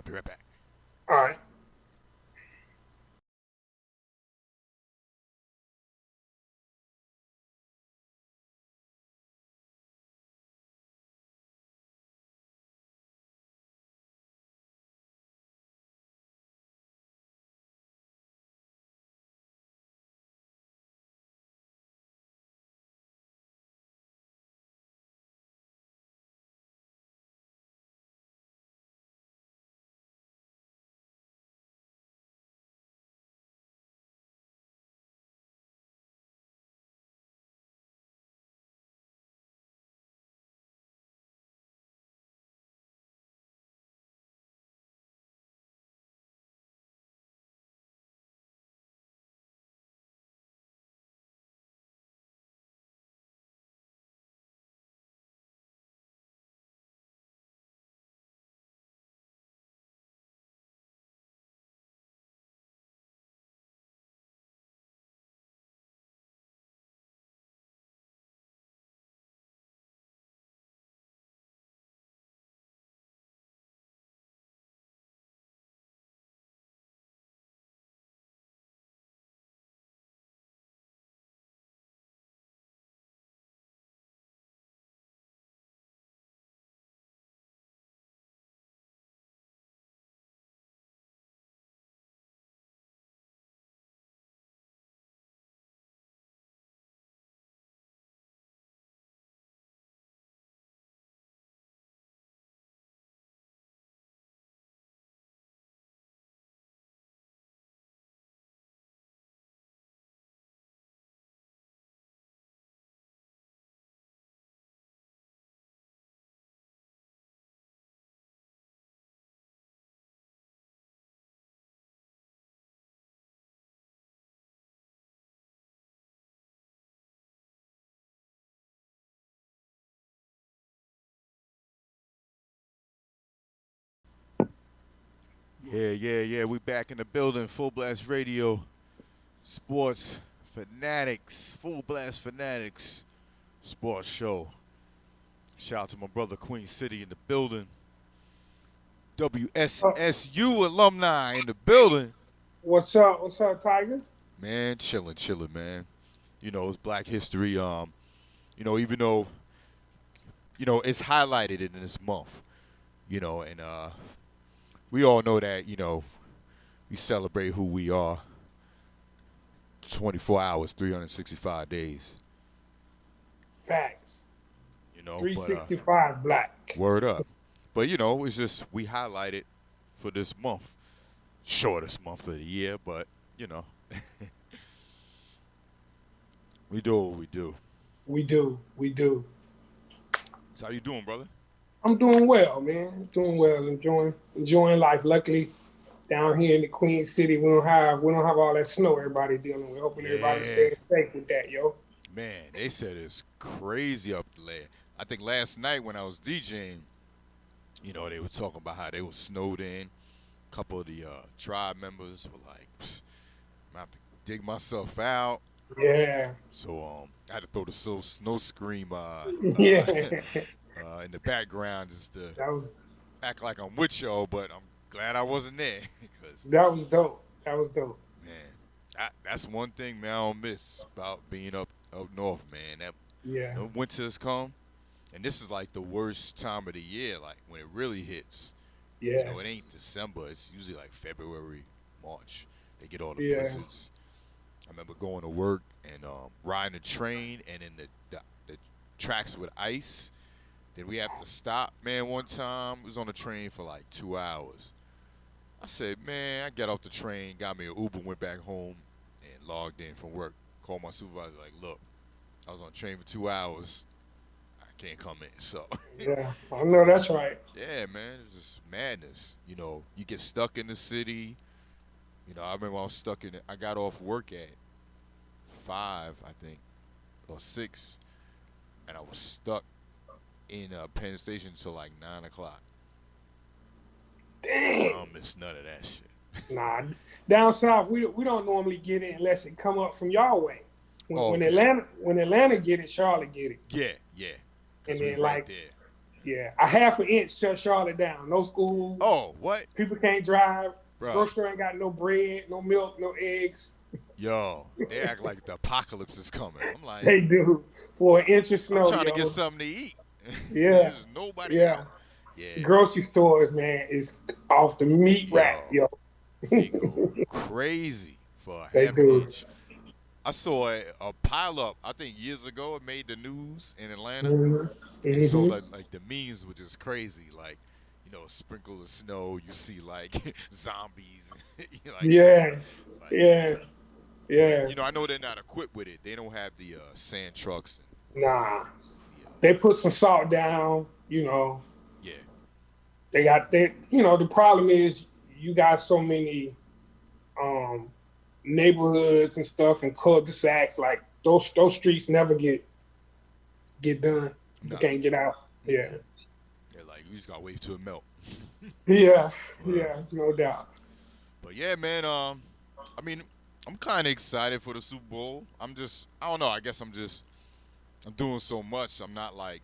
I'll be right back. All right. Yeah. We back in the building. Fullblast Radio, Sports Fanatics, Fullblast Fanatics, Sports Show. Shout out to my brother Queen City in the building. Oh, WSSU alumni in the building. what's up? What's up, Tiger? Man, chilling, man. It's Black History. Even though, it's highlighted in this month. And we all know that, we celebrate who we are 24 hours, 365 days. Facts. But 365 black. word up. But, it's just we highlight it for this month. Shortest month of the year, but, we do what we do. We do. So how you doing, brother? I'm doing well, man. Doing well. Enjoying life. Luckily, down here in the Queen City, we don't have all that snow everybody dealing with. Hoping everybody's staying safe with that, yo. Man, they said it's crazy up there. I think last night when I was DJing, they were talking about how they were snowed in. A couple of the tribe members were like, I'm gonna have to dig myself out. Yeah. So I had to throw the snow scream Yeah. in the background just to That was act like I'm with y'all, but I'm glad I wasn't there. Because that was dope. man, that's one thing, man, I don't miss about being up north, man. That Yeah. winters come, and this is like the worst time of the year, like when it really hits. Yes. It ain't December. It's usually like February, March. They get all the Yeah. blizzards. I remember going to work and riding the train, and in the tracks with ice. Then we have to stop, man. One time, we was on the train for like 2 hours. I said, man, I got off the train, got me an Uber, went back home, and logged in from work. Called my supervisor, like, look, I was on the train for 2 hours. I can't come in. So, Yeah. I know that's right. yeah, man, it's just madness. You get stuck in the city. I remember I was stuck in it. I got off work at 5, I think, or 6, and I was stuck in Penn Station till like 9 o'clock. I Dang. don't miss none of that shit. Nah. Down south, we don't normally get it unless it come up from y'all way. When Okay. Atlanta get it, Charlotte get it. Yeah. And We then right like there. Yeah, a half an inch shut Charlotte down. No school. Oh, what? People can't drive. Bro. Grocery store ain't got no bread, no milk, no eggs. Yo, they act like the apocalypse is coming. I'm like, They do for an inch of snow. I'm trying to get something to eat. Yeah. There's nobody out. Yeah. Grocery stores, man, is off the meat rack, yo. They go crazy for a They half do. inch. I saw a pileup, I think years ago, it made the news in Atlanta. Mm-hmm. And so like the memes were just crazy. Like, you know, a sprinkle of snow, you see like zombies. Like, Yeah. like, Yeah. You know, I know they're not equipped with it. They don't have the sand trucks. Nah. They put some salt down, you know. Yeah. You know, the problem is you got so many neighborhoods and stuff and cul-de-sacs, like those streets never get done. No. You can't get out. Yeah. They're like, you just gotta wait till it melt. Yeah, Right. yeah, no doubt. But yeah, man, I mean, I'm kind of excited for the Super Bowl. I don't know, I guess I'm doing so much. I'm not like,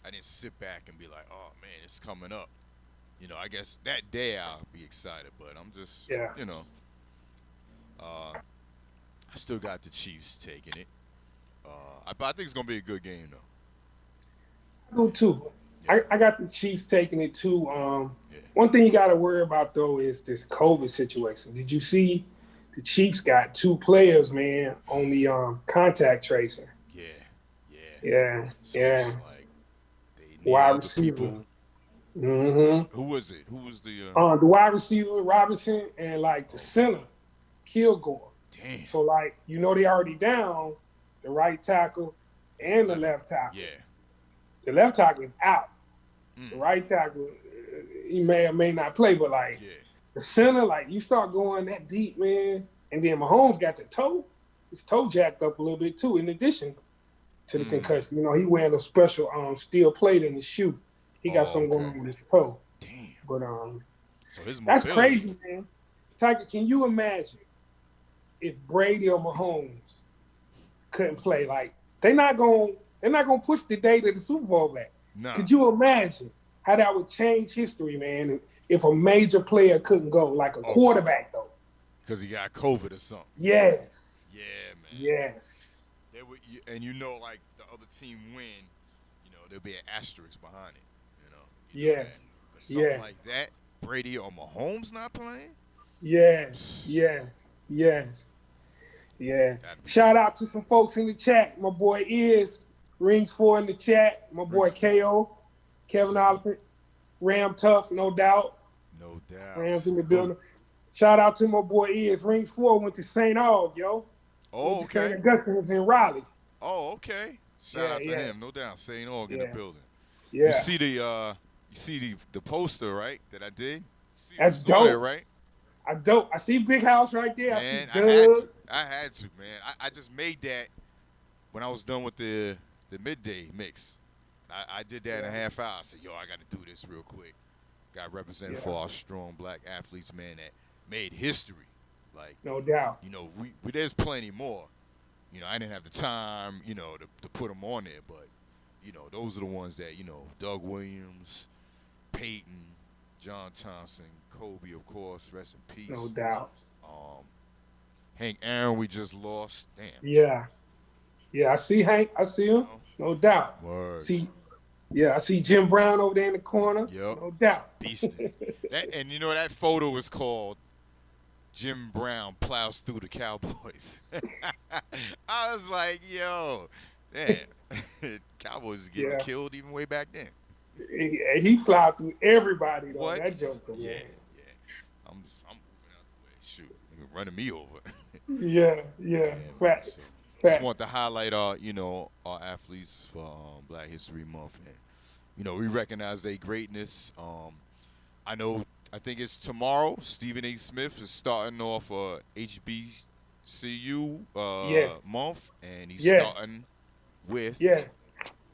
I didn't sit back and be like, oh man, it's coming up. You know, I guess that day I'll be excited, but I'm just, you know, I still got the Chiefs taking it. But I think it's gonna be a good game though. I do too. Yeah. I got the Chiefs taking it too. One thing you got to worry about though is this COVID situation. Did you see the Chiefs got 2 players, man, on the contact tracing? Yeah. So it's like they wide nailed the receiver. people. Mm-hmm. Who was it? Who was the? The wide receiver Robinson and like the center Kilgore. Damn. So like you know they already down the right tackle and the left tackle. Yeah. The left tackle is out. The right tackle, he may or may not play, but like the center, like you start going that deep, man. And then Mahomes got his toe jacked up a little bit too. In addition to the concussion, you know, he wearing a special steel plate in his shoe. He got something going on with his toe. Damn. But so his that's mobility. crazy, man. Tiger, can you imagine if Brady or Mahomes couldn't play? Like they're not gonna push the date of the Super Bowl back. Nah. Could you imagine how that would change history, man? If a major player couldn't go, like a quarterback though. Because he got COVID or something. Yes. Yeah, man. Yes. They would, and you know, like the other team win, you know, there'll be an asterisk behind it. You know Yes. For something like that, Brady or Mahomes not playing. Yes. Yeah. Shout out to some folks in the chat. My boy Rings 4 in the chat. My boy KO, Kevin Oliphant, Ram Tough, no doubt. No doubt. Rams in the building. Shout out to my boy Rings 4 went to St. Aug, yo. Oh, okay. St. Augustine's in Raleigh. Oh, okay. Shout out to him, no doubt. St. Aug in the building. Yeah. You see the poster, right? That I did. That's dope, there, right? I see Big House right there. Man, I see Doug. I had to, man. I just made that when I was done with the midday mix. I did that in a half hour. I said, yo, I got to do this real quick. Got represented for our strong black athletes, man, that made history. Like, no doubt. You know, we there's plenty more. You know, I didn't have the time, you know, to put them on there, but you know, those are the ones that, you know, Doug Williams, Peyton, John Thompson, Kobe, of course, rest in peace. No doubt. Hank Aaron, we just lost. Damn. Yeah, I see Hank. I see him. No doubt. Word. I see Jim Brown over there in the corner. Yep. No doubt. Beastin'. And you know, that photo is called Jim Brown Plows Through the Cowboys. I was like, yo, damn. Cowboys is getting killed even way back then. He fly through everybody, though. What? That joker. Yeah. I'm moving out the way. Shoot, you're running me over. Yeah. Facts. So, just want to highlight our athletes for Black History Month, and you know we recognize their greatness. I think it's tomorrow. Stephen A. Smith is starting off HBCU month, and he's starting with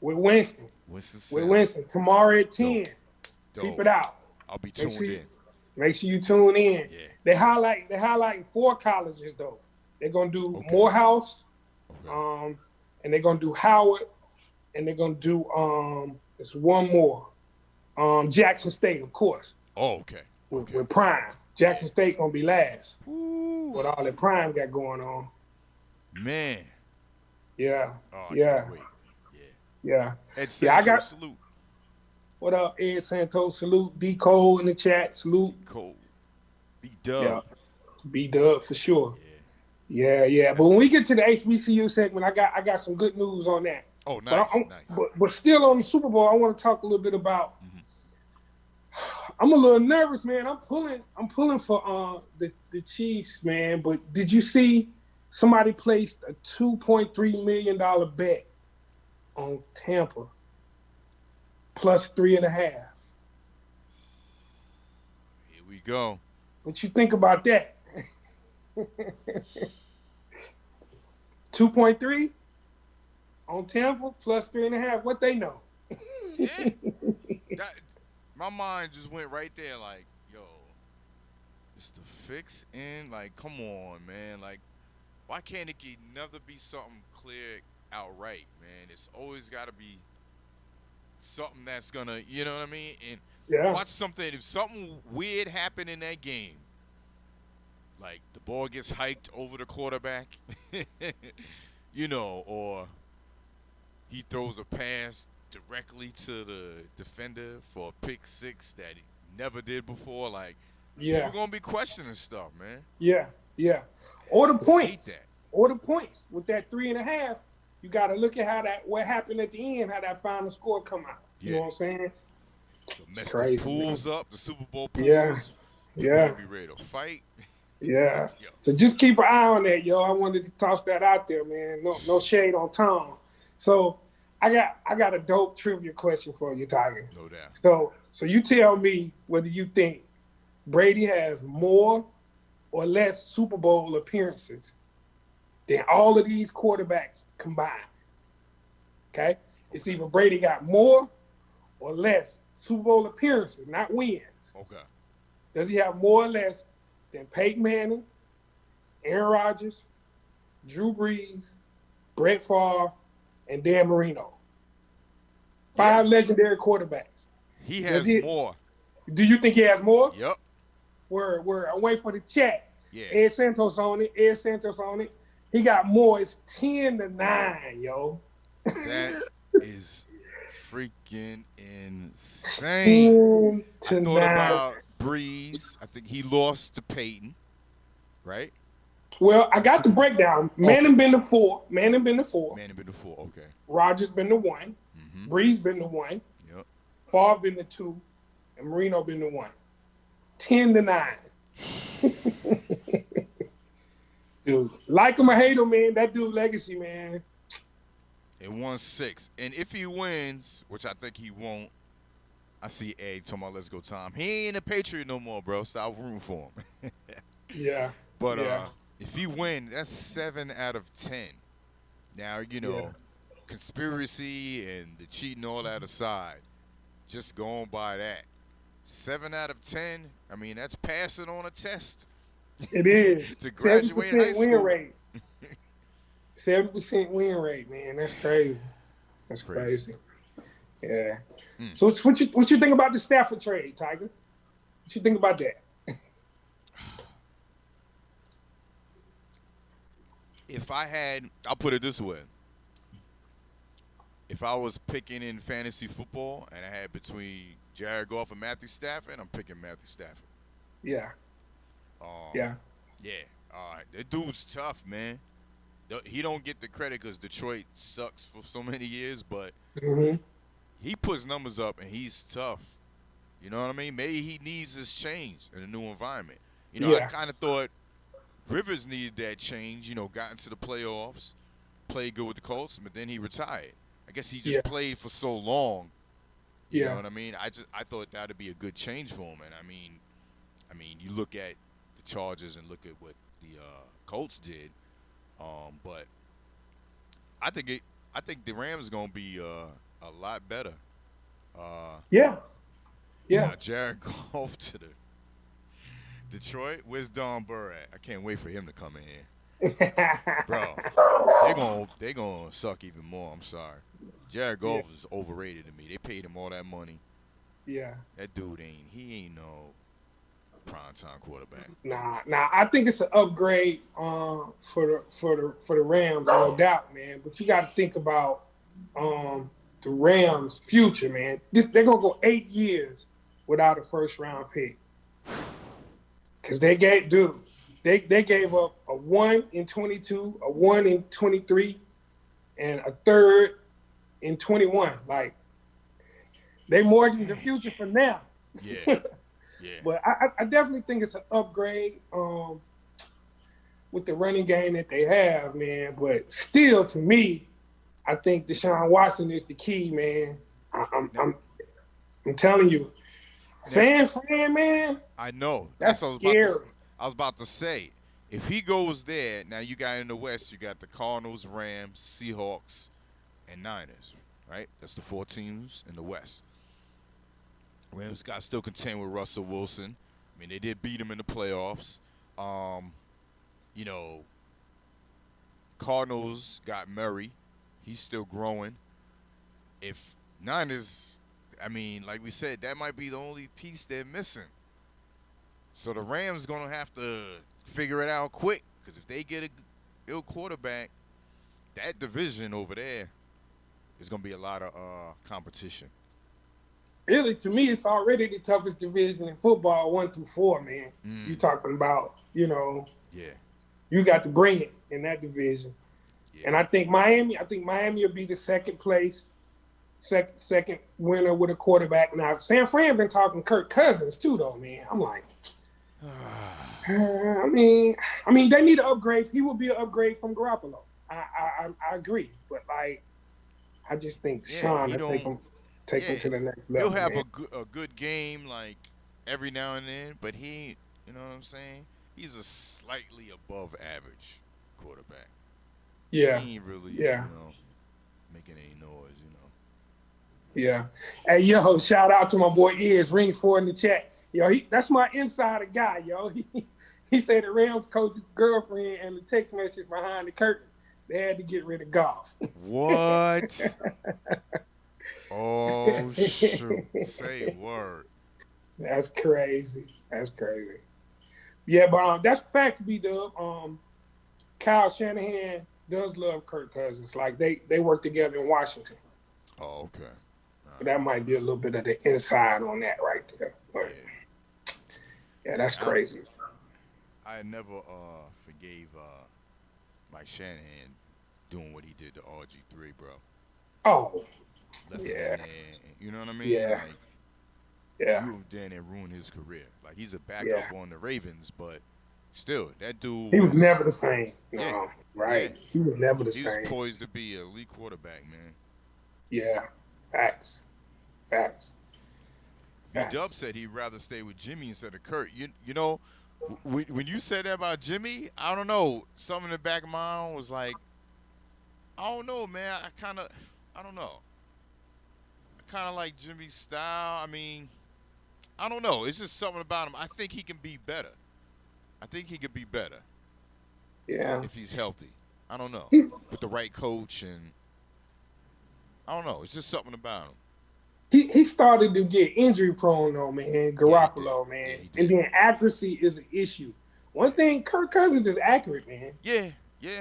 Winston. With Winston tomorrow at 10. Dope. Keep it out. I'll be tuned in. Make sure you tune in. Yeah. They're highlighting 4 colleges though. They're gonna do Morehouse, and they're gonna do Howard, and they're gonna do there's one more. Jackson State, of course. Oh, okay. With Prime. Jackson State gonna be last. Ooh. What all that Prime got going on. Man. Yeah. Oh, I yeah. can't wait. Yeah. Ed Santos, salute. What up, Ed Santos? Salute. D Cole in the chat. Salute. D Cole. B-Dub. Yeah. B-Dub for sure. Yeah. Yeah. But when we get to the HBCU segment, I got some good news on that. Oh, nice. But still on the Super Bowl, I want to talk a little bit about. I'm a little nervous, man. I'm pulling for the Chiefs, man. But did you see somebody placed a $2.3 million bet on Tampa plus 3.5? Here we go. What you think about that? 2.3 on Tampa plus 3.5. What they know? Yeah. My mind just went right there like, yo, it's the fix in? Like, come on, man. Like, why can't it never be something clear outright, man? It's always got to be something that's going to, you know what I mean? And watch something. If something weird happened in that game, like the ball gets hiked over the quarterback, you know, or he throws a pass directly to the defender for a pick six that he never did before. Like, we're going to be questioning stuff, man. Yeah. Or the points. Or the points. With that 3.5, you got to look at what happened at the end, how that final score come out. You know what I'm saying? Mess the pools up, the Super Bowl pools. Yeah. People be ready to fight. Yeah. So just keep an eye on that, yo. I wanted to toss that out there, man. No shade on Tom. So I got a dope trivia question for you, Tiger. No doubt. So you tell me whether you think Brady has more or less Super Bowl appearances than all of these quarterbacks combined. Okay? It's either Brady got more or less Super Bowl appearances, not wins. Okay. Does he have more or less than Peyton Manning, Aaron Rodgers, Drew Brees, Brett Favre, and Dan Marino? 5 legendary quarterbacks. He has more. Do you think he has more? Yep. Word. I'm waiting for the chat. Yeah. Ed Santos on it. He got more. It's 10-9, yo. That is freaking insane. 10-9. I thought about Breeze. I think he lost to Peyton, right? Well, I got the breakdown. Manning been the 4. Okay. Rodgers been the 1. Breeze been the 1. Yep. Favre been the 2. And Marino been the 1. 10-9. Dude, like him or hate him, man, that dude legacy, man. It won 6. And if he wins, which I think he won't, I see Ed talking about let's go Tom. He ain't a Patriot no more, bro. Stop rooting for him. Yeah. But if he win, that's 7 out of 10. Now, you know, conspiracy and the cheating, all that aside, just going by that. 7 out of 10, I mean, that's passing on a test. It is. To graduate high school. Win rate. 70% win rate, man. That's crazy. That's crazy. Yeah. So what you think about the Stafford trade, Tiger? What you think about that? I'll put it this way. If I was picking in fantasy football and I had between Jared Goff and Matthew Stafford, I'm picking Matthew Stafford. Yeah. Yeah. All right. That dude's tough, man. He don't get the credit because Detroit sucks for so many years, but he puts numbers up and he's tough. You know what I mean? Maybe he needs this change in a new environment. You know, I kind of thought Rivers needed that change, you know, got into the playoffs, played good with the Colts, but then he retired. I guess he just played for so long. You know what I mean? I thought that would be a good change for him. And I mean, you look at the Chargers and look at what the Colts did. But I think the Rams are gonna be a lot better. Jared Goff to the Detroit. Where's Don Burr at? I can't wait for him to come in here. Bro, they gonna suck even more. I'm sorry. Jared Goff is overrated to me. They paid him all that money. Yeah. That dude ain't no primetime quarterback. Nah. I think it's an upgrade for the Rams, no doubt, man. But you got to think about the Rams' future, man. They're gonna go 8 years without a first round pick. Cause they gave up a 1 in 22, a 1 in 23, and a third in 21. Like they mortgaged the future for now. Yeah. But I definitely think it's an upgrade with the running game that they have, man. But still, to me, I think Deshaun Watson is the key, man. I'm telling you, San Fran, man. I know. That's what scary. I was about to say. If he goes there, now you got in the West, you got the Cardinals, Rams, Seahawks, and Niners, right? That's the 4 teams in the West. Rams got still contained with Russell Wilson. I mean, they did beat him in the playoffs. You know, Cardinals got Murray. He's still growing. If Niners, I mean, like we said, that might be the only piece they're missing. So the Rams going to have to figure it out quick, because if they get a ill quarterback, that division over there is going to be a lot of competition. Really, to me, it's already the toughest division in football, 1 through 4, man. You talking about, you got to bring it in that division. Yeah. And I think Miami will be the second winner with a quarterback. Now, San Fran been talking Kirk Cousins too, though, man. I'm like, I mean, they need an upgrade. He will be an upgrade from Garoppolo. I agree, but like, I just think Sean will take him to the next level. He'll have a good game like every now and then, but he, you know what I'm saying? He's a slightly above average quarterback. Yeah. He ain't really, making any noise, Yeah. Hey, yo, shout out to my boy Ears Rings 4 in the chat. Yo, that's my insider guy, yo. He said the Rams coach's girlfriend and the text message behind the curtain, they had to get rid of Goff. What? Oh, shoot. Say word. That's crazy. Yeah, but that's facts, B-Dub. Kyle Shanahan does love Kirk Cousins. Like, they work together in Washington. Oh, okay. So that might be a little bit of the inside on that right there. But, yeah, that's crazy. I never forgave Mike Shanahan doing what he did to RG3, bro. Oh, Left him in there, you know what I mean? Yeah. Like, yeah. You down there ruined his career. Like, he's a backup on the Ravens, but still, that dude he was never the same. No, yeah. right? Yeah. He was never the same. He was poised to be an elite quarterback, man. Yeah. Facts. B-Dub said he'd rather stay with Jimmy instead of Kurt. You know, when you said that about Jimmy, I don't know. Something in the back of my mind was like, I don't know, man. I don't know. I kind of like Jimmy's style. I mean, I don't know. It's just something about him. I think he can be better. Yeah. If he's healthy. I don't know. With the right coach and I don't know. It's just something about him. He started to get injury prone though, man. Garoppolo, man. Yeah, and then accuracy is an issue. One thing, Kirk Cousins is accurate, man. Yeah.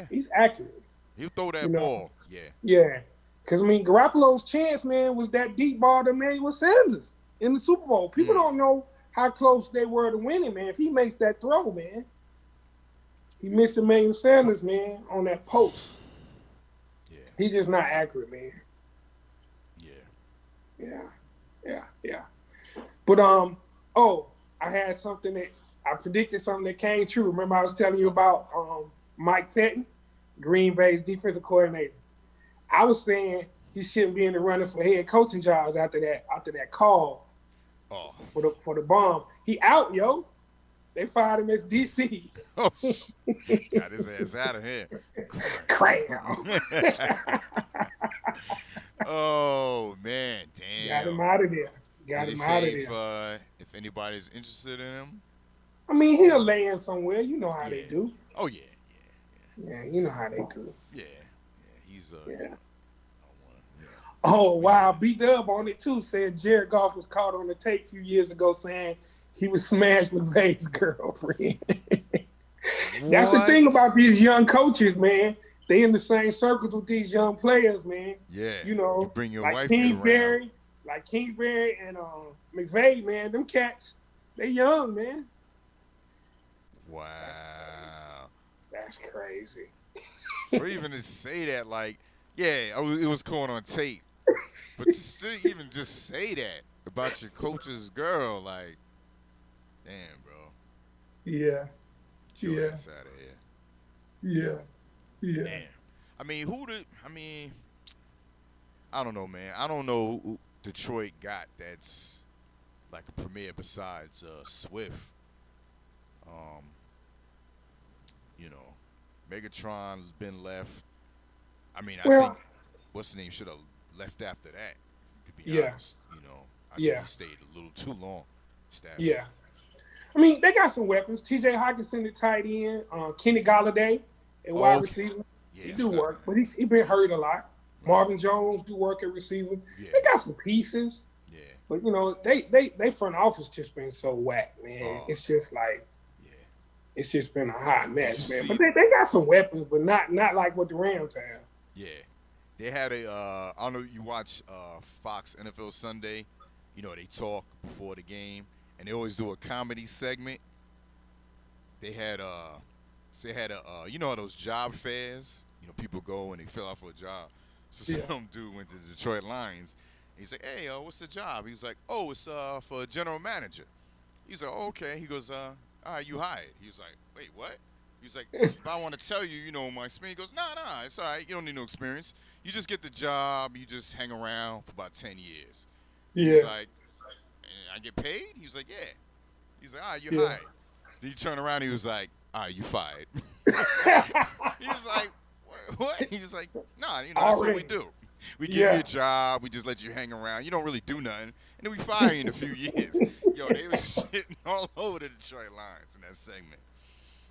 He's accurate. He'll throw that ball. Yeah. Yeah. Because, I mean, Garoppolo's chance, man, was that deep ball to Emmanuel Sanders in the Super Bowl. People don't know how close they were to winning, man. If he makes that throw, man. He missed Emmanuel Sanders, man, on that post. Yeah. He's just not accurate, man. Yeah. But I had something that I predicted something that came true. Remember I was telling you about Mike Pettin, Green Bay's defensive coordinator. I was saying he shouldn't be in the running for head coaching jobs after that call for the bomb. He out, yo. They fired him as DC. Oh, got his ass out of here. Cram. Oh, man. Damn. Got him out of there. Got him out of there. If anybody's interested in him? I mean, he'll land somewhere. You know how they do. Oh, yeah. Yeah, you know how they do. Yeah. He's Oh, wow. B-Dub on it, too, said Jared Goff was caught on the tape a few years ago saying he was smashed with McVay's girlfriend. That's the thing about these young coaches, man. They in the same circles with these young players, man. Yeah. You know, you bring your like wife Kingsbury and McVay, man. Them cats, they young, man. Wow. That's crazy. For even to say that, like, yeah, it was caught on tape. But to still even just say that about your coach's girl, like, damn, bro. Yeah. Get your ass out of here. Yeah. Damn. I don't know, man. I don't know who Detroit got that's like a premier besides Swift. You know, Megatron's been left. I mean, I think what's the name should have left after that. To be honest, you know, I think he stayed a little too long. Stafford. Yeah. I mean, they got some weapons. T.J. Hawkinson, the tight end. Kenny Golladay, a wide receiver. Yeah, he do work, but he been hurt a lot. Marvin Jones do work at receiver. Yeah. They got some pieces. Yeah. But, you know, they front office just been so whack, man. It's just like, it's just been a hot mess, man. But they got some weapons, but not like what the Rams have. Yeah. They had I don't know if you watch Fox NFL Sunday. You know, they talk before the game, and they always do a comedy segment. They had you know, those job fairs. You know, people go and they fill out for a job. So some dude went to the Detroit Lions. And he's like, hey, what's the job? He was like, oh, it's for a general manager. He's like, oh, okay. He goes, all right, you hired. He was like, wait, what? He was like, if I want to tell you, you know, my experience. He goes, nah, it's all right. You don't need no experience. You just get the job. You just hang around for about 10 years. Yeah. He was like, I get paid? He was like, yeah. He was like, all right, you hired. Then he turned around. He was like, all right, you fired. He was like, what? He was like, nah, you know, that's what we do. We give you a job. We just let you hang around. You don't really do nothing. And then we fire you in a few years. Yo, they was shitting all over the Detroit Lions in that segment.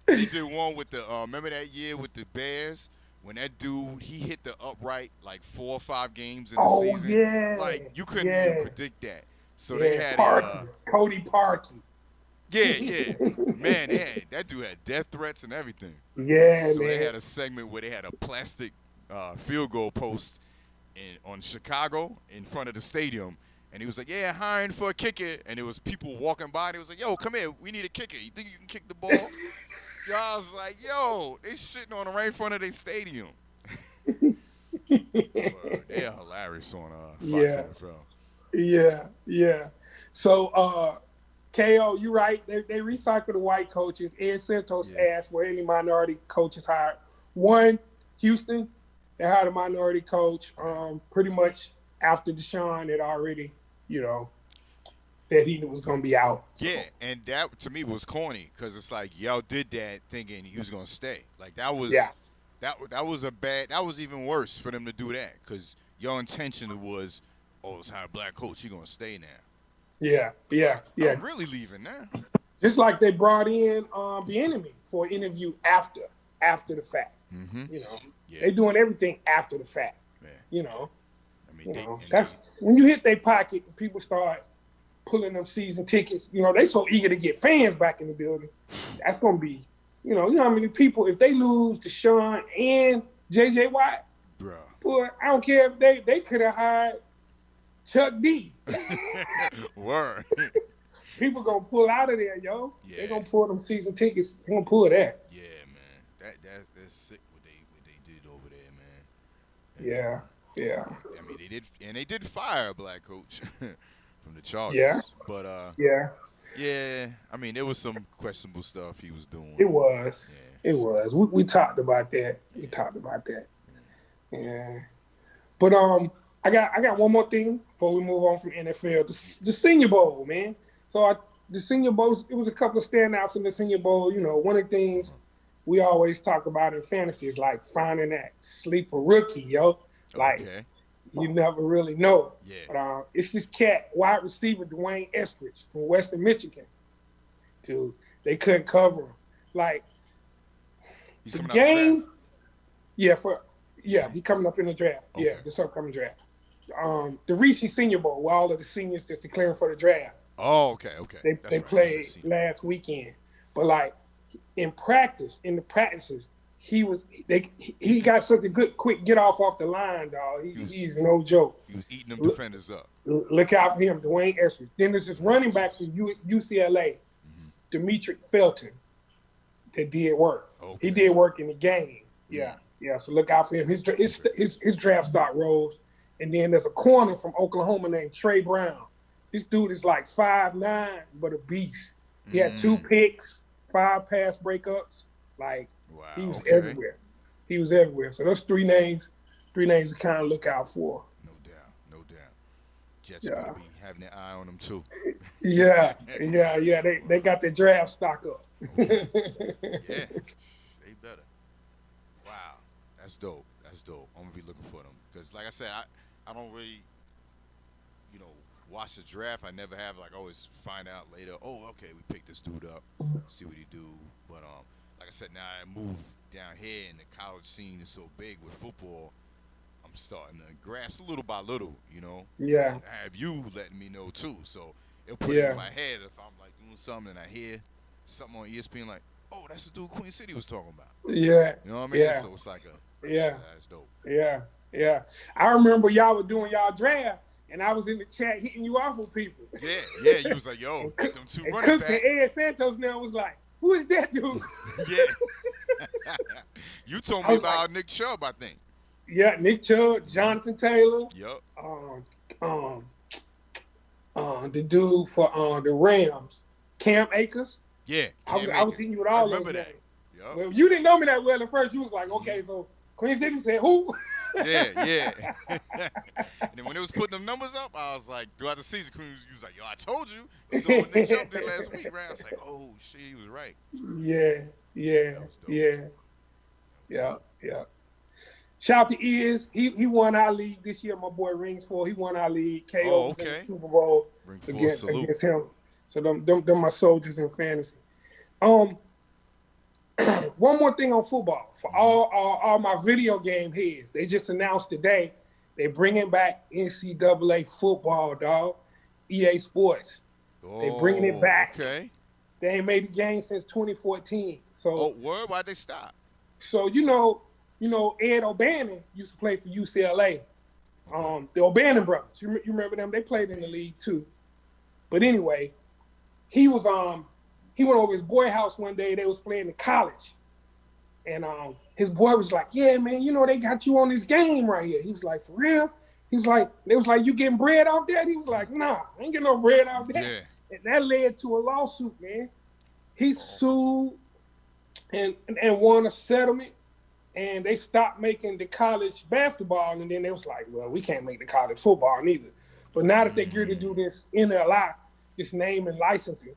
And he did one with the, remember that year with the Bears? When that dude, he hit the upright like 4 or 5 games in the season. Yeah. Like, you couldn't even predict that. So they had Cody Parkey. Yeah. Man, that dude had death threats and everything. Yeah, so man. They had a segment where they had a plastic field goal post on Chicago in front of the stadium. And he was like, yeah, hiring for a kicker. And there was people walking by. And he was like, yo, come here. We need a kicker. You think you can kick the ball? Y'all was like, yo, they shitting on the right in front of their stadium. They're hilarious on Fox NFL. Yeah. So, KO, you're right. They recycle the white coaches. Ed Santos asked were any minority coaches hired. One, Houston, they hired a minority coach pretty much after Deshaun had already, you know, said he was going to be out. So. Yeah, and that to me was corny because it's like y'all did that thinking he was going to stay. Like that was that was even worse for them to do that because your intention was, let's hire a black coach. He's going to stay now. Yeah. I'm really leaving now. Just like they brought in the enemy for an interview after the fact. Mm-hmm. You know, they doing everything after the fact. Yeah. You know, I mean, when you hit their pocket, people start pulling them season tickets. You know, they so eager to get fans back in the building. That's gonna be, you know how many people if they lose Deshaun and J.J. Watt, bro. Boy, I don't care if they could have hired Chuck D. Word. People gonna pull out of there, yo. Yeah. They gonna pull them season tickets. They gonna pull that. Yeah, man. That's sick what they did over there, man. And, yeah. I mean, they did fire a black coach from the Chargers. Yeah. But yeah. I mean, there was some questionable stuff he was doing. It was. Yeah. It was. We talked about that. Yeah. But I got one more thing before we move on from NFL. The Senior Bowl, man. So the Senior Bowl, it was a couple of standouts in the Senior Bowl. You know, one of the things we always talk about in fantasy is like finding that sleeper rookie, yo. Like you never really know. Yeah. But it's this cat, wide receiver Dwayne Eskridge from Western Michigan. Dude, they couldn't cover him. Like he's the game. He coming up in the draft. Okay. This upcoming draft. the Reese Senior Bowl, where all of the seniors that's declaring for the draft. Oh, okay. They That's played last weekend, but like in the practices, he got such a good quick get off the line, dog. He's no joke. He was eating them defenders up. Look out for him, Dwayne Eskridge. Then there's this running back from UCLA, Demetric Felton, that did work. Okay. He did work in the game. Yeah. So look out for him. His draft stock rose. And then there's a corner from Oklahoma named Trey Brown. This dude is like 5'9", but a beast. He had 2 picks, 5 pass breakups. Like, he was everywhere. He was everywhere. So those 3 names to kind of look out for. No doubt. Jets better be having their eye on them too. Yeah. They got their draft stock up. Okay. Yeah, they better. Wow, that's dope. I'm gonna be looking for them because, like I said, I don't really, watch the draft. I never have. Like, always find out later. Oh, okay, we picked this dude up, see what he do. But like I said, now I moved down here, and the college scene is so big with football. I'm starting to grasp little by little, Yeah. And I have you letting me know too, so it'll put it in my head if I'm like doing something and I hear something on ESPN like, oh, that's the dude Queen City was talking about. Yeah. You know what I mean? Yeah. So it's like that's dope. Yeah. I remember y'all were doing y'all draft, and I was in the chat hitting you off with people. Yeah. You was like, yo, them 2 running Cooks backs. and Ed Santos now was like, who is that dude? Yeah. You told me about Nick Chubb, I think. Yeah, Nick Chubb, Jonathan Taylor. Yep. The dude for the Rams, Cam Akers. Yeah. I was hitting you with all those names. That. Yep. Well, you didn't know me that well at first. You was like, okay, so Queen City said who? Yeah. And then when it was putting them numbers up, I was like, throughout the season, Queen was like, yo, I told you. So when Nick Chubb did last week, right? I was like, oh, shit, he was right. Yeah. Shout out to Iz. He won our league this year. My boy Ring 4. He won our league. KO in the Super Bowl against him. So them my soldiers in fantasy. One more thing on football. For all my video game heads, they just announced today they bringing back NCAA football, dog. EA Sports. They bringing it back. Okay. They ain't made the game since 2014. So. Why'd they stop? So Ed O'Bannon used to play for UCLA. The O'Bannon brothers. You remember them? They played in the league too. But anyway, he went over his boy house one day. They was playing in college. And his boy was like, yeah, man, they got you on this game right here. He was like, for real? They was like, you getting bread off that? He was like, nah, I ain't getting no bread off that. Yeah. And that led to a lawsuit, man. He sued and won a settlement. And they stopped making the college basketball. And then they was like, well, we can't make the college football neither. But now that they're geared to do this NLI, this name and licensing,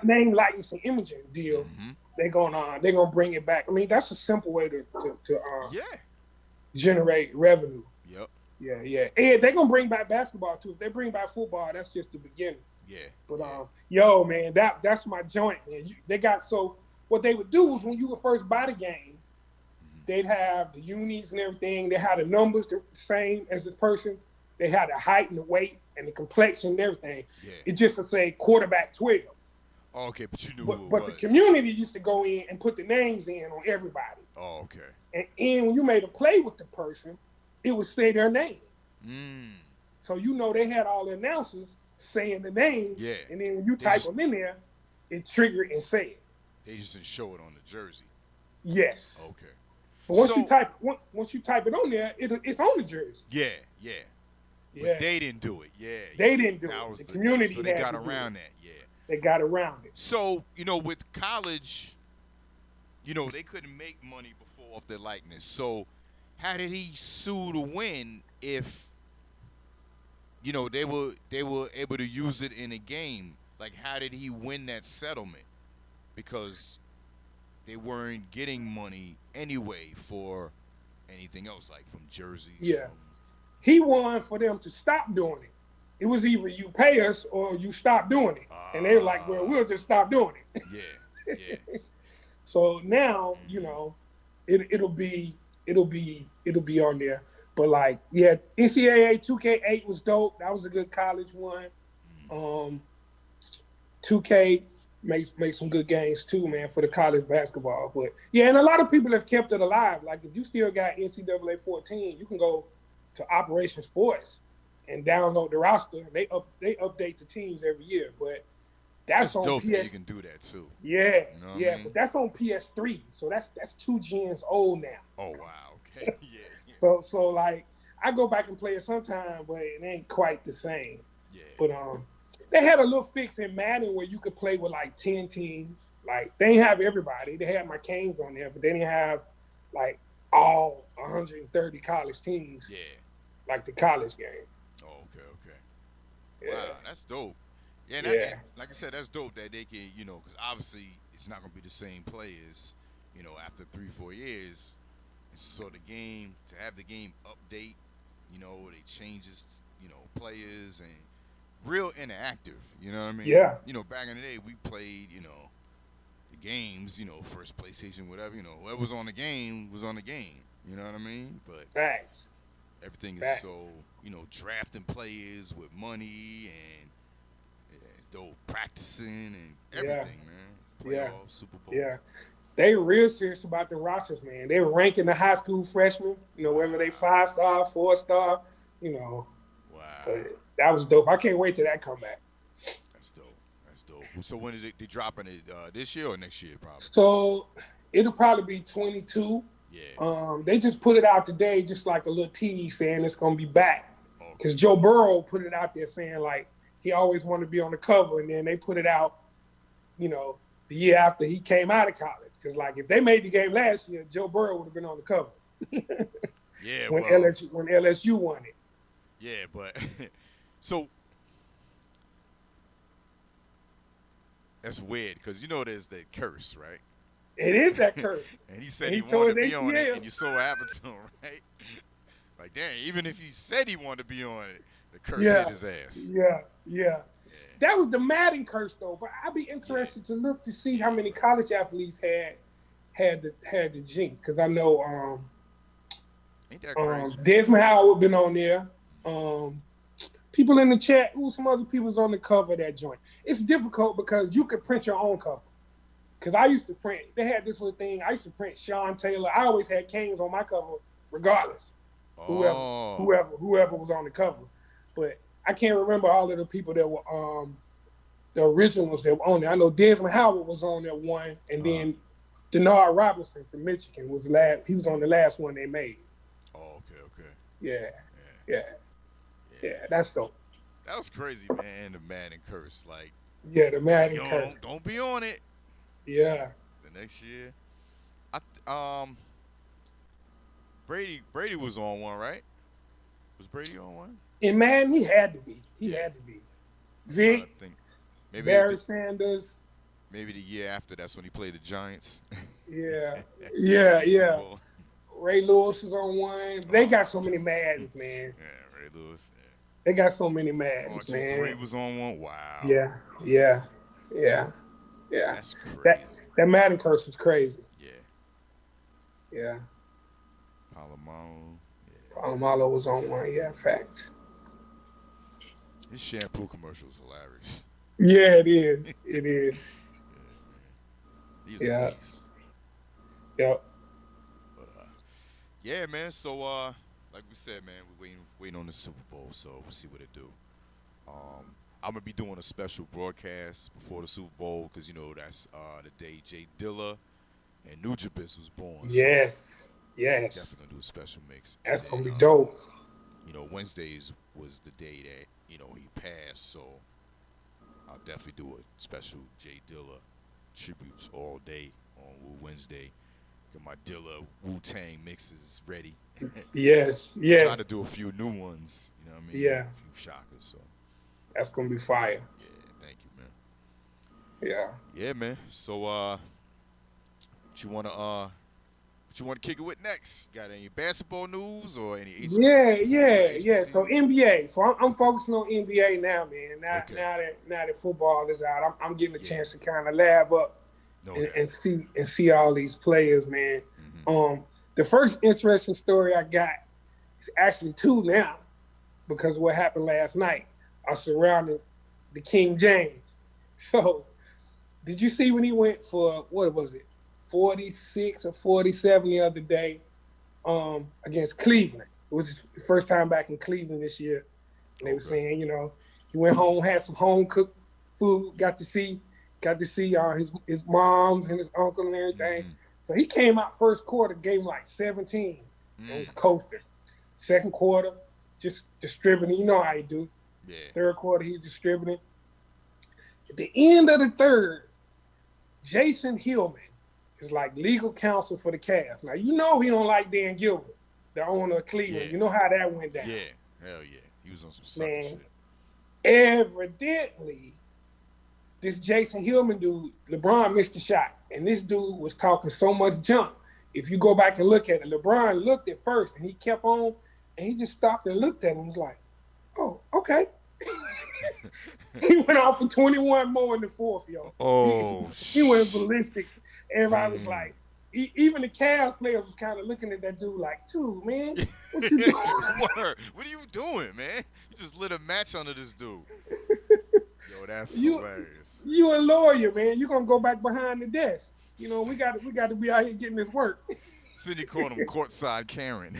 name licensing imaging deal, they're gonna bring it back. I mean, that's a simple way to generate revenue. Yep. Yeah. And they're gonna bring back basketball too. If they bring back football, that's just the beginning. Yeah. But yo, man, that's my joint, man. What they would do was when you would first buy the game, they'd have the unis and everything. They had the numbers the same as the person. They had the height and the weight and the complexion and everything. Yeah. It just to say quarterback 12. Oh, okay, but you knew who it was. But the community used to go in and put the names in on everybody. Oh, okay. And when you made a play with the person, it would say their name. So they had all the announcers saying the names. Yeah. And then when you type them in there, it triggered and said. They just didn't show it on the jersey. Yes. Okay. But once you type it on there, it's on the jersey. Yeah. But they didn't do it. Yeah. They didn't do it. The community. So they got around that. Yeah. They got around it. So with college, they couldn't make money before off their likeness. So how did he sue to win if they were able to use it in a game? Like, how did he win that settlement? Because they weren't getting money anyway for anything else, like from jerseys. Yeah. He won for them to stop doing it. It was either you pay us or you stop doing it. And they were like, well, we'll just stop doing it. Yeah. So now, it'll be on there. But like, yeah, NCAA 2K8 was dope. That was a good college one. 2K makes some good games too, man, for the college basketball. But yeah, and a lot of people have kept it alive. Like if you still got NCAA 14, you can go to Operation Sports and download the roster. They update the teams every year. But that's on dope PS. that you can do that too. Yeah, you know yeah, I mean? but that's on PS3, so that's 2 gens old now. Oh wow, okay, yeah. So like I go back and play it sometime, but it ain't quite the same. Yeah. But they had a little fix in Madden where you could play with like 10 teams. Like they didn't have everybody. They had my Canes on there, but they didn't have like all 130 college teams. Yeah. Like the college game. Oh, okay. Yeah. Wow, that's dope. Yeah, and Yeah. like I said, that's dope that they can, because obviously it's not going to be the same players, after 3-4 years. So the game, to have the game update, they changes, players and real interactive, you know what I mean? Yeah. Back in the day, we played, the games, first PlayStation, whatever, whoever was on the game was on the game, you know what I mean? But Facts. everything is Facts. so, drafting players with money and it's dope practicing and everything, man. Playoffs, Yeah. Super Bowl. Yeah. They real serious about the rosters, man. They're ranking the high school freshmen, whether they 5-star, 4-star, Wow. But that was dope. I can't wait till that come back. That's dope. So when is it? They dropping it this year or next year, probably? So it'll probably be 22. Yeah. They just put it out today, just like a little tease saying it's gonna be back. Okay. Because Joe Burrow put it out there saying like he always wanted to be on the cover, and then they put it out, the year after he came out of college. Because like if they made the game last year, Joe Burrow would have been on the cover. Yeah. when well, LSU won it. Yeah, but so that's weird because there's that curse, right? It is that curse. And he said And he he told wanted to his be on it, ACL. and you so happened to him, right? Like, dang, even if he said he wanted to be on it, the curse hit his ass. Yeah. That was the Madden curse though. But I'd be interested to look to see how many college athletes had the jinx. Because I know Ain't that crazy? Desmond Howard been on there. People in the chat, some other people's on the cover of that joint. It's difficult because you could print your own cover. Because I used to print. They had this little thing. I used to print Sean Taylor. I always had Canes on my cover, regardless. Whoever was on the cover. But I can't remember all of the people that were the originals that were on there. I know Desmond Howard was on there one, and then Denard Robinson from Michigan was he was on the last one they made. Oh, okay. Yeah, that's dope. That was crazy, man. The Madden curse, like, Yeah, the Madden curse. don't be on it. Yeah. The next year, Brady was on one, right? Was Brady on one? And man, he had to be. He had to be. Vic, I think maybe Barry Sanders. Maybe the year after, that's when he played the Giants. Yeah. Super Bowl. Ray Lewis was on one. They got so many Maddens, man. Yeah, Ray Lewis. Yeah. They got so many Maddens, man. Brady was on one. Wow. Yeah. That's crazy. That Madden curse was crazy. Yeah. Palomalo. Yeah. Palomalo was on one. Yeah, fact. His shampoo commercial was hilarious. Yeah, it is. It is. He was Yeah. a beast. Yep. But yeah, man. So like we said, man, we're waiting on the Super Bowl, so we'll see what it do. I'm gonna be doing a special broadcast before the Super Bowl because that's the day Djaytiger and Nujabes was born. Yes. So definitely gonna do a special mix. That's And gonna then, be dope. Wednesdays was the day that he passed, so I'll definitely do a special Djaytiger tributes all day on Wednesday. Get my Dilla Wu-Tang mixes ready. Yes. Trying to do a few new ones, you know what I mean? Yeah. A few shockers, so. That's gonna be fire. Yeah, thank you, man. Yeah. Yeah, man. So, what you wanna kick it with next? Got any basketball news or any HBCU? Yeah. So NBA. So I'm focusing on NBA now, man. Okay. Now that football is out, I'm getting a chance to kind of lab up and see all these players, man. Mm-hmm. The first interesting story I got It's actually 2 now because of what happened last night are surrounding the King James. So, did you see when he went for, what was it, 46 or 47 the other day against Cleveland? It was his first time back in Cleveland this year. And they were saying, you know, he went home, had some home-cooked food, got to see his moms and his uncle and everything. Mm-hmm. So he came out first quarter, gave him like 17. And was coasting. Second quarter, just distributing. You know how he do. Yeah. Third quarter, he's distributing. At the end of the third, Jason Hillman is like legal counsel for the Cavs. Now, you know he don't like Dan Gilbert, the owner of Cleveland. Yeah. You know how that went down. Yeah, hell yeah. He was on some sucker shit. Evidently, this Jason Hillman dude, LeBron missed a shot. And this dude was talking so much junk. If you go back and look at it, LeBron looked at first and he kept on and he just stopped and looked at him and was like, oh, okay. He went off for 21 more in the fourth, yo. Oh, he went ballistic. Everybody was like, even the Cavs players was kind of looking at that dude like, dude, man, what you doing? What are you doing, man? You just lit a match under this dude. Yo, that's hilarious. You a lawyer, man. You're going to go back behind the desk. You know, we got to be out here getting this work. Sidney called him courtside Karen.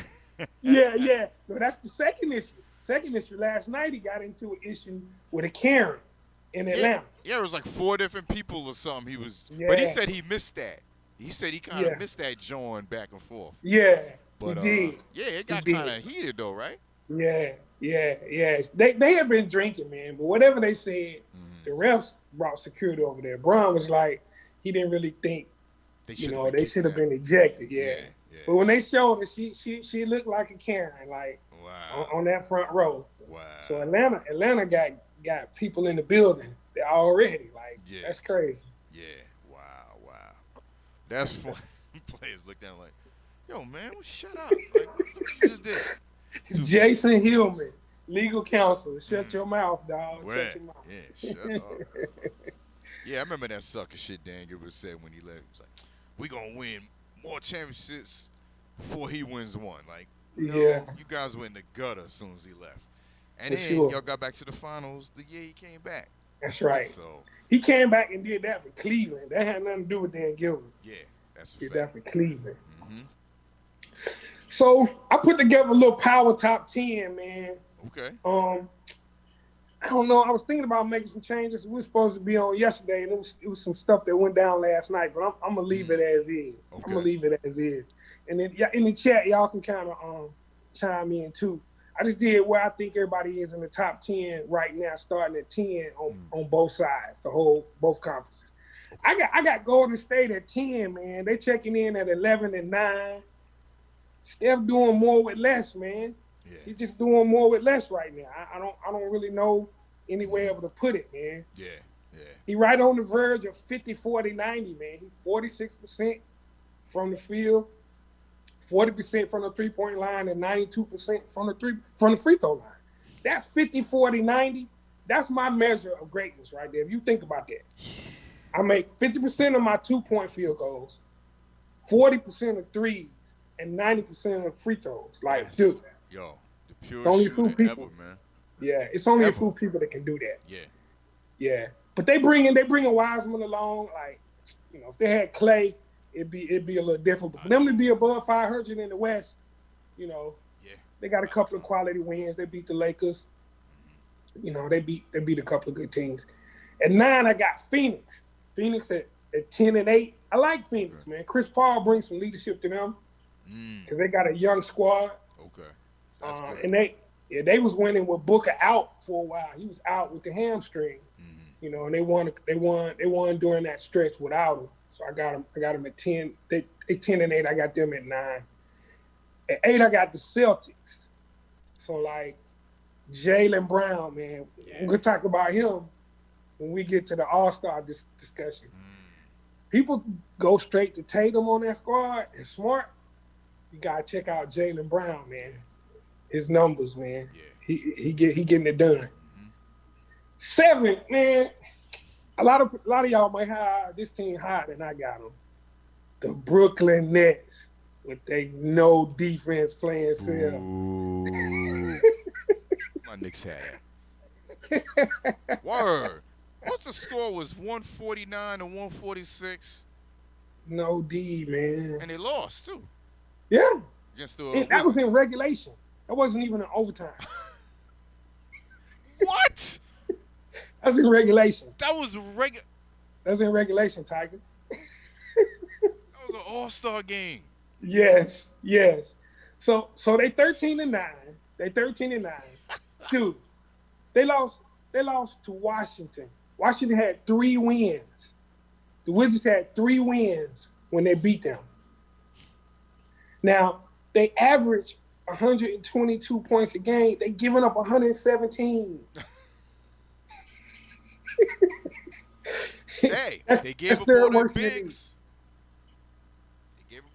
Yeah. So that's the second issue. Second issue, last night he got into an issue with a Karen in Atlanta. Yeah, it was like 4 different people or something. But he said he missed that. He said he kind of missed that joint back and forth. Yeah, but, he did. Yeah, it got kind of heated though, right? Yeah. They had been drinking, man. But whatever they said, the refs brought security over there. Braun was like, he didn't really think, they should have been ejected. Yeah. But when they showed her, she looked like a Karen, like on that front row. Wow. So Atlanta got people in the building. They're already like, that's crazy. Yeah. Wow. That's funny. Players look down like, yo, man, shut up. Like, what you just did? Jason Hillman, legal counsel. Shut your mouth, dog. Shut your mouth. Yeah, shut up. Yeah, I remember that sucker shit Dan Gilbert said when he left. He was like, we going to win more championships before he wins one. Like, you guys were in the gutter as soon as he left. And then y'all got back to the finals the year he came back. That's right. So he came back and did that for Cleveland. That had nothing to do with Dan Gilbert. Yeah, that's a did fact. That for Cleveland. Mm-hmm. So I put together a little power top 10, man. Okay. I don't know. I was thinking about making some changes. We were supposed to be on yesterday, and it was some stuff that went down last night. But I'm gonna leave it as is. Okay. I'm gonna leave it as is. And then in the chat, y'all can kind of chime in too. I just did where I think everybody is in the top 10 right now, starting at 10 on both sides, both conferences. Okay. I got Golden State at 10, man. They checking in at 11 and 9. Steph doing more with less, man. Yeah. He's just doing more with less right now. I don't really know any way able to put it, man. Yeah. He right on the verge of 50, 40, 90, man. He's 46% from the field, 40% from the three-point line, and 92% from the free throw line. That 50, 40, 90, that's my measure of greatness right there. If you think about that. I make 50% of my two-point field goals, 40% of threes, and 90% of free throws. Like, dude. Yo, the purest shooter ever, man. Yeah, it's only a few people that can do that. Yeah. But they bring Wiseman along. Like, if they had Clay, it'd be a little different. But for them to be above 500 in the West, they got a couple of quality wins. They beat the Lakers. They beat a couple of good teams. At 9, I got Phoenix. Phoenix at 10 and 8. I like Phoenix, man. Chris Paul brings some leadership to them because they got a young squad. Okay, that's good. And they was winning with Booker out for a while. He was out with the hamstring, and they won during that stretch without him. So I got them at 10. At 10 and 8, I got them at 9. At 8, I got the Celtics. So like Jaylen Brown, man, we're gonna talk about him when we get to the All-Star discussion. People go straight to Tatum on that squad and Smart. You gotta check out Jaylen Brown, man. His numbers, man. Yeah. He getting it done. 7, man. A lot of y'all might have this team higher than I got them. The Brooklyn Nets. with they no defense playing self. My Knicks had that. Word. What's the score? Was 149 to 146? No D, man. And they lost too. Yeah. Against the that was in regulation. That wasn't even in overtime. What? That was in regulation. That was That was in regulation, Tiger. That was an all-star game. Yes. So they 13-9. They 13-9. Dude, they lost to Washington. Washington had 3 wins. The Wizards had 3 wins when they beat them. Now, they average 122 points a game. They giving up 117. Hey, they gave up all their bigs.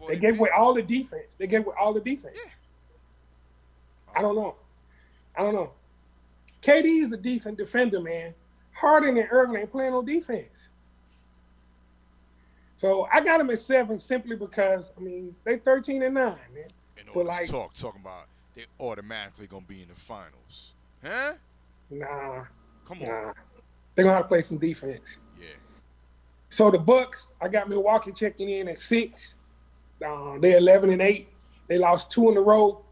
They gave away all the defense. Yeah. I don't know. KD is a decent defender, man. Harden and Irving ain't playing no defense. So I got them at 7 simply because, I mean, they 13-9, man. And all this talking about they automatically going to be in the finals. Huh? Nah. Come on. Nah. They're going to have to play some defense. Yeah. So the Bucks, I got Milwaukee checking in at 6. They're 11-8. They lost 2 in a row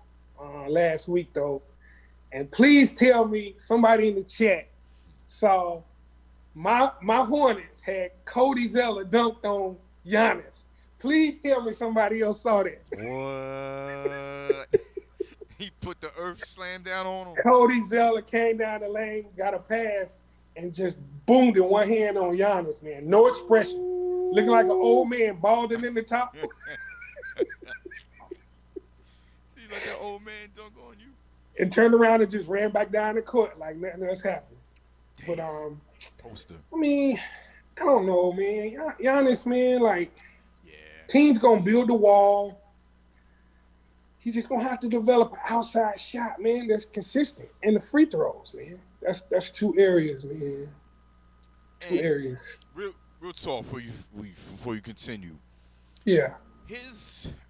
last week, though. And please tell me somebody in the chat saw my Hornets had Cody Zeller dunked on Giannis. Please tell me somebody else saw that. What? He put the earth slam down on him? Cody Zeller came down the lane, got a pass, and just boomed in one hand on Giannis, man. No expression. Looking like an old man balding in the top. See, like that old man dunk on you? And turned around and just ran back down the court like nothing else happened. Damn. But Poster. I mean, I don't know, man. Giannis, man, like, yeah, team's gonna build the wall. He's just gonna have to develop an outside shot, man, that's consistent. And the free throws, man. That's 2 areas, man. 2 areas. Real talk before you continue. Yeah.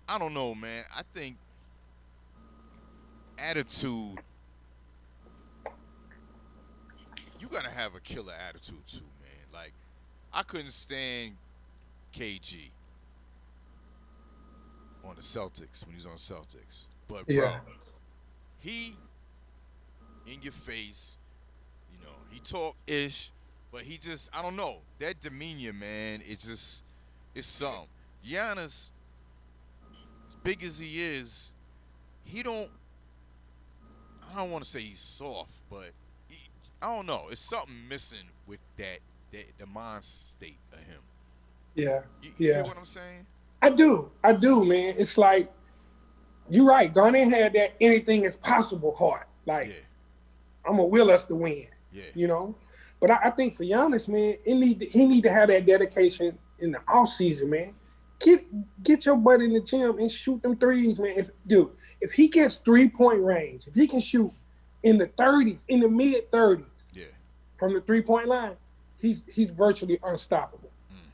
I don't know, man. I think attitude, you gotta have a killer attitude too, man. Like, I couldn't stand KG on the Celtics when he's on Celtics. But bro, he in your face, you know, he talk ish, but he just, I don't know, that demeanor, man, it's something. Giannis, as big as he is, I don't want to say he's soft, but I don't know. It's something missing with the mind state of him. Yeah. You hear what I'm saying? I do, man. It's like, you're right. Garnett had that anything is possible heart. Like, I'm going to will us to win. Yeah. You know? But I think for Giannis, man, he need to have that dedication in the offseason, man. Get your butt in the gym and shoot them threes, man. If he gets 3-point range, if he can shoot in the 30s, in the mid-30s, from the 3-point line, he's virtually unstoppable.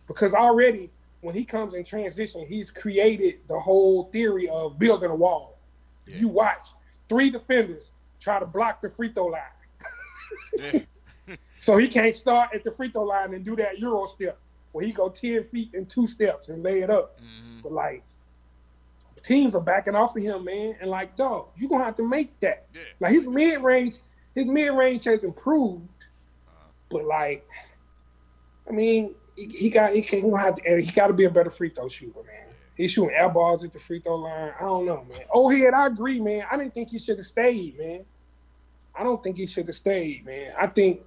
Because already when he comes in transition, he's created the whole theory of building a wall. Yeah. If you watch 3 defenders try to block the free throw line. So he can't start at the free throw line and do that Euro step where he go 10 feet in 2 steps and lay it up. Mm-hmm. But, like, teams are backing off of him, man. And, like, dog, you're going to have to make that. Yeah. Like, his mid-range has improved. But, like, I mean, he got to be a better free throw shooter, man. He's shooting air balls at the free throw line. I don't know, man. Oh, I agree, man. I didn't think he should have stayed, man. I don't think he should have stayed, man. I think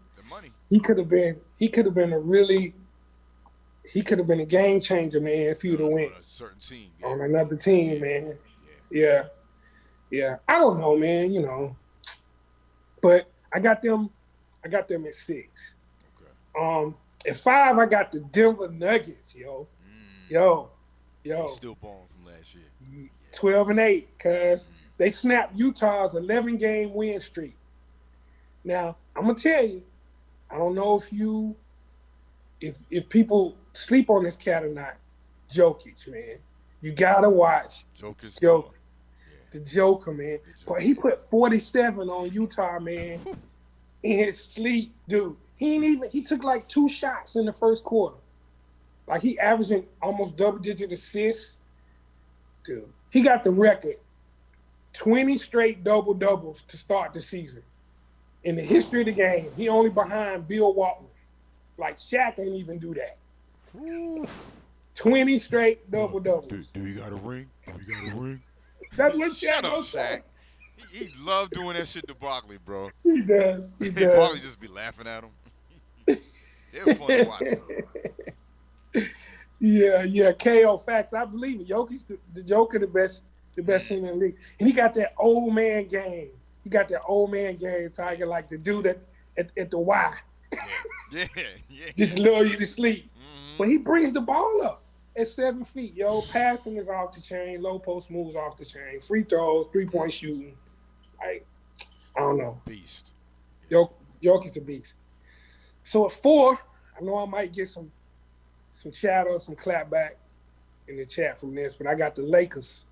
he could have been a game changer, man, if he would have went on a certain team, on another team, man. Yeah. I don't know, man. You know, but I got them at 6. Okay. At 5, I got the Denver Nuggets, yo. He's still balling from last year. 12-8, cause they snapped Utah's 11-game win streak. Now, I'm gonna tell you, I don't know if people sleep on this cat or not. Jokic, man. You gotta watch Joker's Joker, door. the Joker, man. The Joker. But he put 47 on Utah, man, in his sleep, dude. He took like 2 shots in the first quarter. Like he averaging almost double-digit assists. Dude, he got the record 20 straight double-doubles to start the season. In the history of the game, he only behind Bill Walton. Like Shaq ain't even do that. Ooh. 20 straight double-doubles. Do you got a ring? Do you got a ring? That's what Shut Shaq up, gonna say. Shaq. He loved doing that shit to Barkley, bro. He does. He does. Barkley just be laughing at him. They're fun to watch, though. Yeah. KO facts. I believe it. Jokic's the Joker, the best in the league. And he got that old man game. Tiger, like the dude at the Y. Yeah. Just lure you to sleep. Mm-hmm. But he brings the ball up at 7 feet, yo. Passing is off the chain. Low post moves off the chain. Free throws, 3-point shooting. Like, I don't know. Beast. Jokic's a beast. So at 4, I know I might get some chatter, some clapback in the chat from this, but I got the Lakers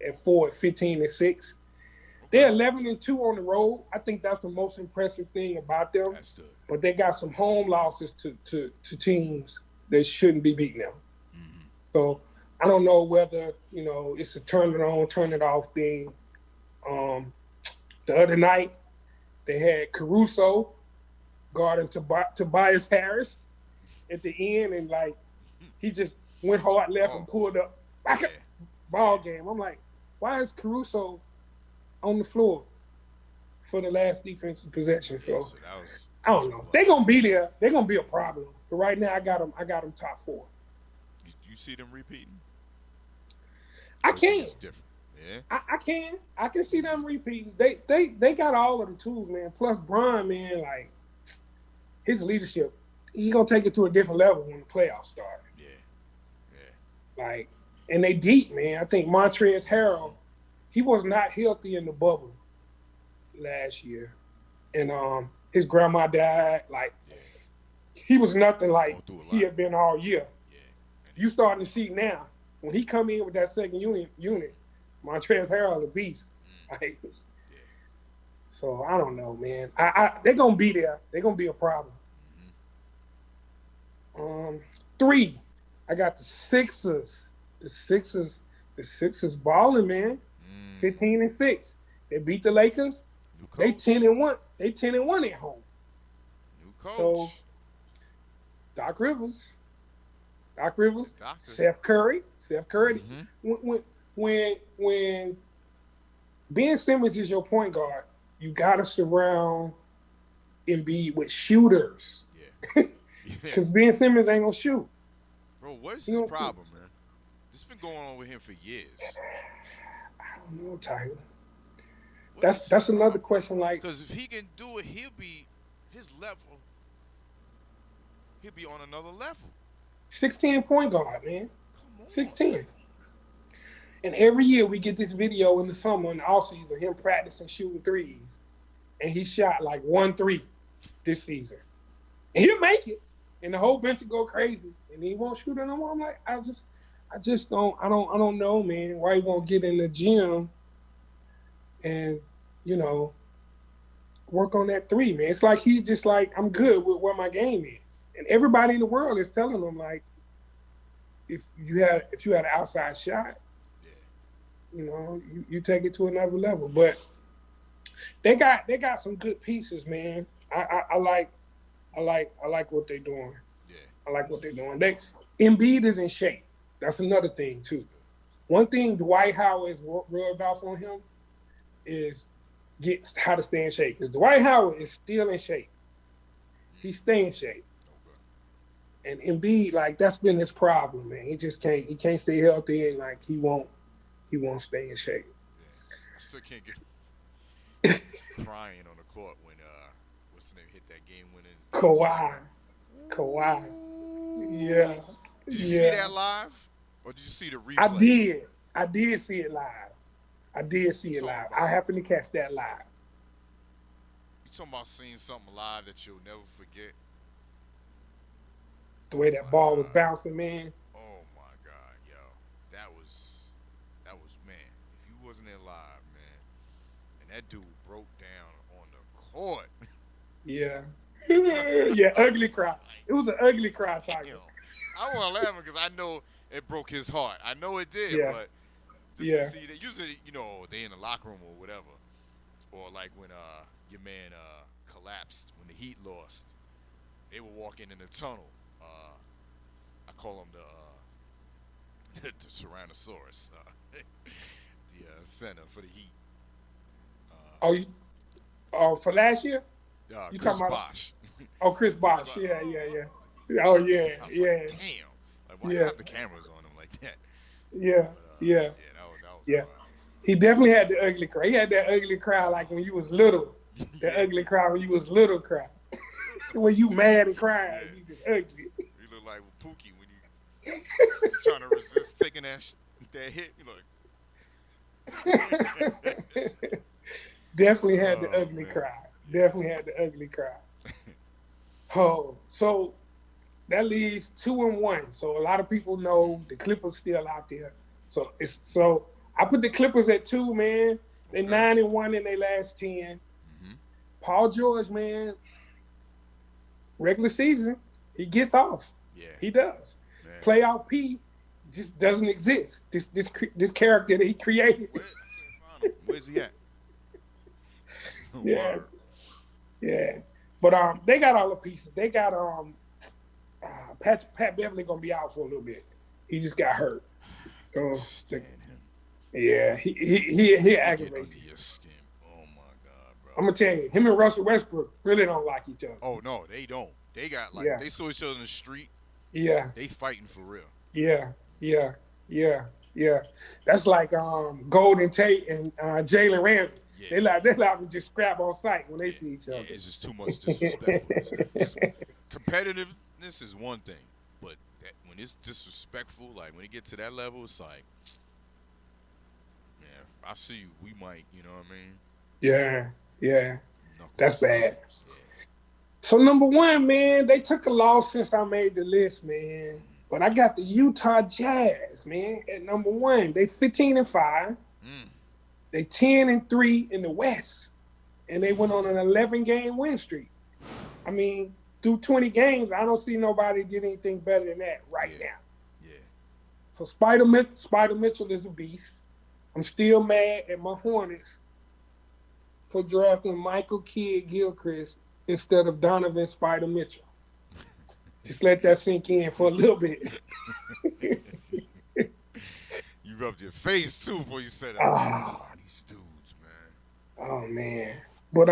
at 4 at 15-6. They're 11-2 on the road. I think that's the most impressive thing about them. That's good. But they got some home losses to teams that shouldn't be beating them. Mm-hmm. So I don't know whether, it's a turn it on, turn it off thing. The other night, they had Caruso guarding Tobias Harris at the end, and like he just went hard left and pulled up. Ball game. I'm like, why is Caruso on the floor for the last defensive possession? So that was, I don't know. They're gonna be there. They're gonna be a problem. But right now, I got them top 4. You see them repeating? I can. It's different. Yeah. I can see them repeating. They got all of the tools, man. Plus Bron, man, like his leadership, he gonna take it to a different level when the playoffs start. Yeah. Like, and they deep, man. I think Montrezl Harrell, he was not healthy in the bubble last year, and his grandma died. Like, he was nothing like he had been all year. Yeah. You starting to see now when he come in with that second unit, Montrezl Harrell, a beast. Like, so I don't know, man. They're gonna be there. They're gonna be a problem. 3, I got the Sixers. The Sixers balling, man. 15-6. They beat the Lakers. They 10-1. They 10-1 at home. New coach. So Doc Rivers. Doctor. Steph Curry. Mm-hmm. When Ben Simmons is your point guard, you gotta surround Embiid with shooters. Yeah. Because Ben Simmons ain't gonna shoot. Bro, what is his problem, man? This has been going on with him for years. I don't know, Tyler. That's another question. Like, because if he can do it, he'll be on another level. 16 point guard, man. Come on. 16. And every year we get this video in the summer in the offseason of him practicing shooting threes. And he shot like 1 3 this season. And he'll make it. And the whole bench will go crazy. And he won't shoot it no more. I'm like, I don't know, man, why he won't get in the gym and, work on that 3, man. It's like he just like, I'm good with where my game is. And everybody in the world is telling him, like, if you had an outside shot, you take it to another level. But they got some good pieces, man. I like what they're doing. Yeah. I like what they're doing. Embiid is in shape. That's another thing too. One thing Dwight Howard is rubbed off on him is how to stay in shape. Because Dwight Howard is still in shape. He's staying in shape. Okay. And Embiid, like, that's been his problem, man. He just can't stay healthy, and like he won't stay in shape. Yeah. I still can't get crying on the court when what's the name hit that game winning. Kawhi. Yeah. Did you see that live? Or did you see the replay? I did see it live. I happened to catch that live. You talking about seeing something live that you'll never forget? The way that ball was bouncing, man. Oh my God, yo. That was wasn't there live, man. And that dude broke down on the court. Yeah. Yeah, ugly cry. It was an ugly cry, Tiger. I wasn't laughing because I know it broke his heart. I know it did, Yeah. but just to see that, usually, they in the locker room or whatever, or like when your man collapsed when the Heat lost, they were walking in the tunnel. I call him the Tyrannosaurus, the center for the Heat. For last year? You Chris Bosh. Chris Bosh. Yeah. Oh, yeah. I was like, damn. Like, why you have the cameras on him like that? Yeah. Yeah, that was He definitely had the ugly cry. He had that ugly cry like when you was little. The ugly cry when you was little cry. When you mad and crying, you just ugly. You look like Pookie when you trying to resist taking that hit. You look. Definitely had the ugly cry. Definitely had the ugly cry. So that leaves 2-1. So a lot of people know the Clippers still out there. So I put the Clippers at 2, man. They 9-1 in their last 10. Mm-hmm. Paul George, man, regular season, he gets off. Yeah, he does. Man. Playoff P just doesn't exist. This character that he created. Where's he at? Yeah. Yeah. But they got all the pieces. They got Pat Beverly gonna be out for a little bit. He just got hurt. Yeah, he aggravates your skin. Oh my God, bro. I'm gonna tell you, him and Russell Westbrook really don't like each other. Oh no, they don't. They got they saw each other in the street. Yeah. They fighting for real. Yeah. That's like Golden Tate and Jalen Ramsey. Yeah. They like to just scrap on sight when they see each other. Yeah, it's just too much disrespectfulness. Competitiveness is one thing, but when it's disrespectful, like when it gets to that level, it's like, man, I see you. We might, you know what I mean? Yeah. That's bad. Yeah. So number 1, man, they took a loss since I made the list, man. But I got the Utah Jazz, man, at number 1. They 15-5. They 10-3 in the West, and they went on an 11-game win streak. I mean, through 20 games, I don't see nobody get anything better than that right now. Yeah. So Spider Mitchell is a beast. I'm still mad at my Hornets for drafting Michael Kidd-Gilchrist instead of Donovan Spider Mitchell. Just let that sink in for a little bit. You rubbed your face too before you said that. These dudes, man. Oh man. But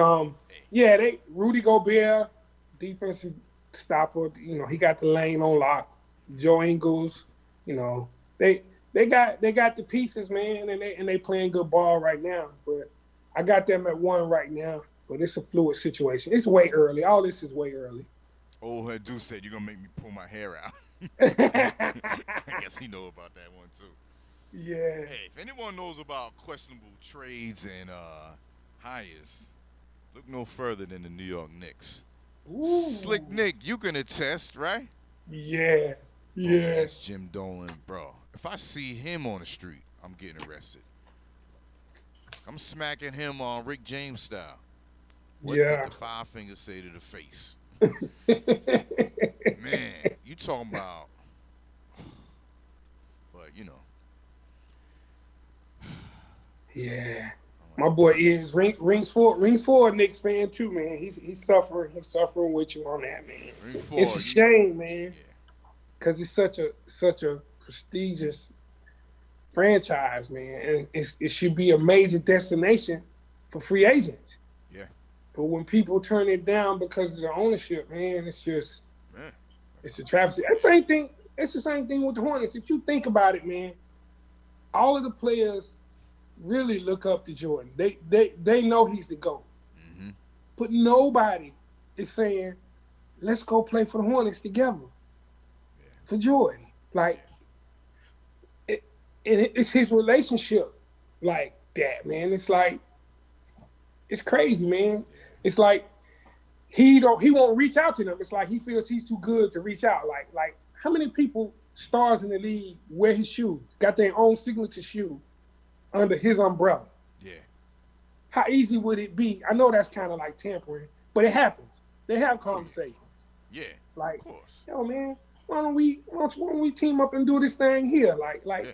Rudy Gobert, defensive stopper, he got the lane on lock. Joe Ingles, they got the pieces, man, and they playing good ball right now. But I got them at 1 right now. But it's a fluid situation. It's way early. All this is way early. Old head dude said you're gonna make me pull my hair out. I guess he know about that one too. Yeah. Hey, if anyone knows about questionable trades and hires, look no further than the New York Knicks. Ooh. Slick Nick, you can attest, right? Yeah. Yeah. That's Jim Dolan, bro. If I see him on the street, I'm getting arrested. I'm smacking him on Rick James style. What did the 5 fingers say to the face? Man, you talking about, but Yeah, my boy is rings for a Knicks fan too, man. He's suffering. He's suffering with you on that, man. It's a shame, man, because it's such a prestigious franchise, man, and it should be a major destination for free agents. Yeah. But when people turn it down because of the ownership, man, it's just it's a travesty. It's the same thing with the Hornets. If you think about it, man, all of the players really look up to Jordan. They know he's the GOAT. Mm-hmm. But nobody is saying, let's go play for the Hornets together for Jordan. Like, it's his relationship like that, man. It's like, it's crazy, man. It's like he won't reach out to them. It's like he feels he's too good to reach out. Like how many people, stars in the league, wear his shoes, got their own signature shoe, under his umbrella. Yeah. How easy would it be? I know that's kind of like tampering, but it happens. They have conversations. Yeah. Like, of course. yo, man, why don't we team up and do this thing here? Like, Yeah.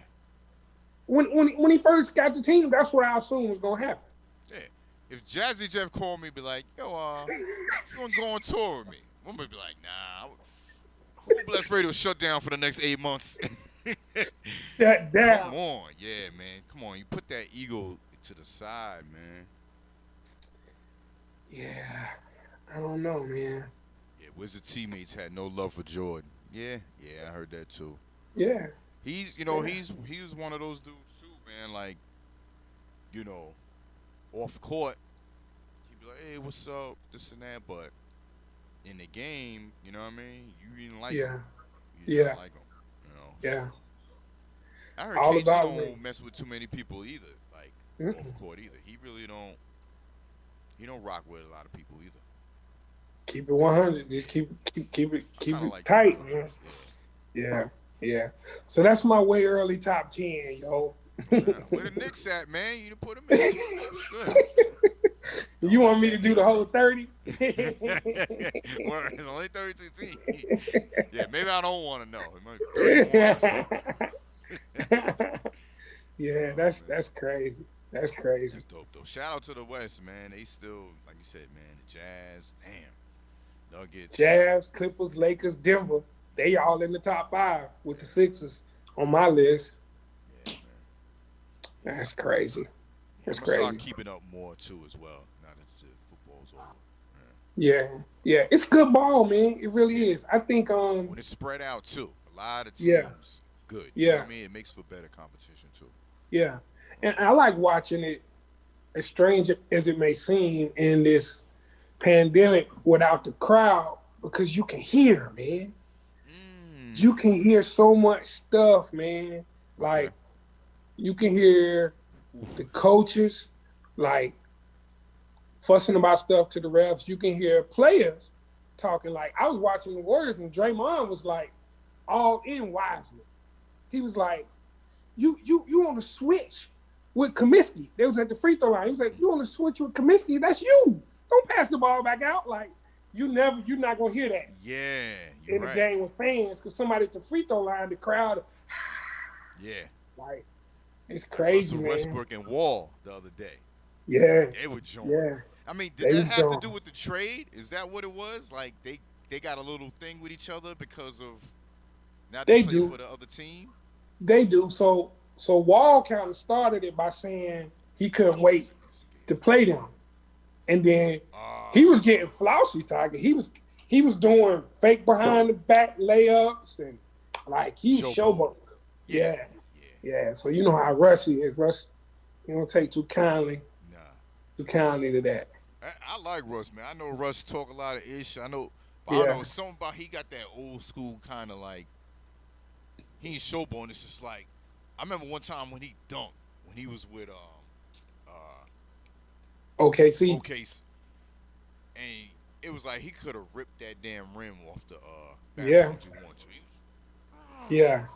when he first got the team, that's what I assumed was gonna happen. Yeah. If Jazzy Jeff called me, be like, yo, you want to go on tour with me? I'm gonna be like, nah. Fullblast Radio shut down for the next 8 months. Damn. Come on, yeah, man. Come on, you put that ego to the side, man. Yeah, I don't know, man. Yeah, Wizard teammates had no love for Jordan. Yeah, I heard that too. Yeah. He's, he was one of those dudes too, man. Like, off court, he'd be like, hey, what's up, this and that. But in the game, you know what I mean? You didn't like him. You didn't like him. Yeah. I heard All KG about don't me. mess with too many people either, like off court either. He really don't. He don't rock with a lot of people either. Keep it 100. Just keep it like tight, man. Yeah. So that's my way early top 10, yo. Where the Knicks at, man? You done put them in. Good. You want me to do the whole 30? Well, it's only 32 teams. Yeah, maybe I don't want to know. It might be 31 or something. Yeah, that's crazy. That's crazy. That's dope, though. Shout out to the West, man. They still, like you said, man, the Jazz, damn. Nuggets. Jazz, Clippers, Lakers, Denver. They all in the top 5 with the Sixers on my list. Yeah, man. That's crazy. That's I'm crazy. start keeping up more, too, as well, now that the football's over. Yeah. It's good ball, man. It really is. I think when it's spread out, too. A lot of teams. Yeah. Good. Yeah. You know what I mean? It makes for better competition, too. Yeah. And I like watching it, as strange as it may seem, in this pandemic without the crowd, because you can hear, man. You can hear so much stuff, man. Like, you can hear the coaches, like, fussing about stuff to the refs. You can hear players talking. Like, I was watching the Warriors, and Draymond was, like, all in Wiseman. He was like, you on the switch with Kaminsky. They was at the free throw line. He was like, you on the switch with Kaminsky. That's you. Don't pass the ball back out. Like, you're not going to hear that. Yeah, in the game with fans, because somebody at the free throw line, the crowd. Yeah. Like, it's crazy, man. Westbrook and Wall the other day. Yeah. They were joined. Yeah. I mean, did that have to do with the trade? Is that what it was? Like, they got a little thing with each other because of now they play for the other team? They do. So Wall kind of started it by saying he couldn't wait to play them. And then he was getting flousy, Tiger. He was doing fake behind the back layups and like he was showboating. Yeah. So you know how Russ is. Russ, you don't take too kindly to that. I like Russ, man. I know Russ talk a lot of ish. I know something about he got that old school kind of like he ain't showboating. It's just like I remember one time when he dunked when he was with OKC. And it was like he could have ripped that damn rim off the back if he wanted to.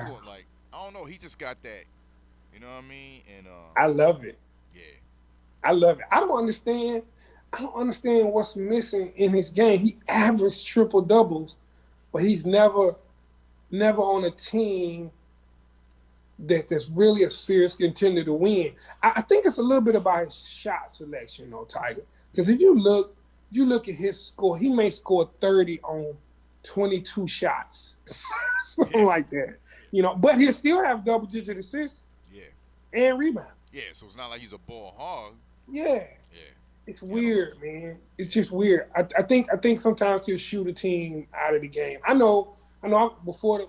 Court, like I don't know, he just got that. You know what I mean? And I love it. Yeah. I love it. I don't understand what's missing in his game. He averaged triple doubles, but he's never on a team that's really a serious contender to win. I think it's a little bit about his shot selection, though, Tiger. Because if you look at his score, he may score 30 on 22 shots, something like that. You know, but he'll still have double-digit assists. Yeah. And rebounds. Yeah, so it's not like he's a ball hog. Yeah. Yeah. It's weird, man. It's just weird. I think sometimes he'll shoot a team out of the game. I know. Before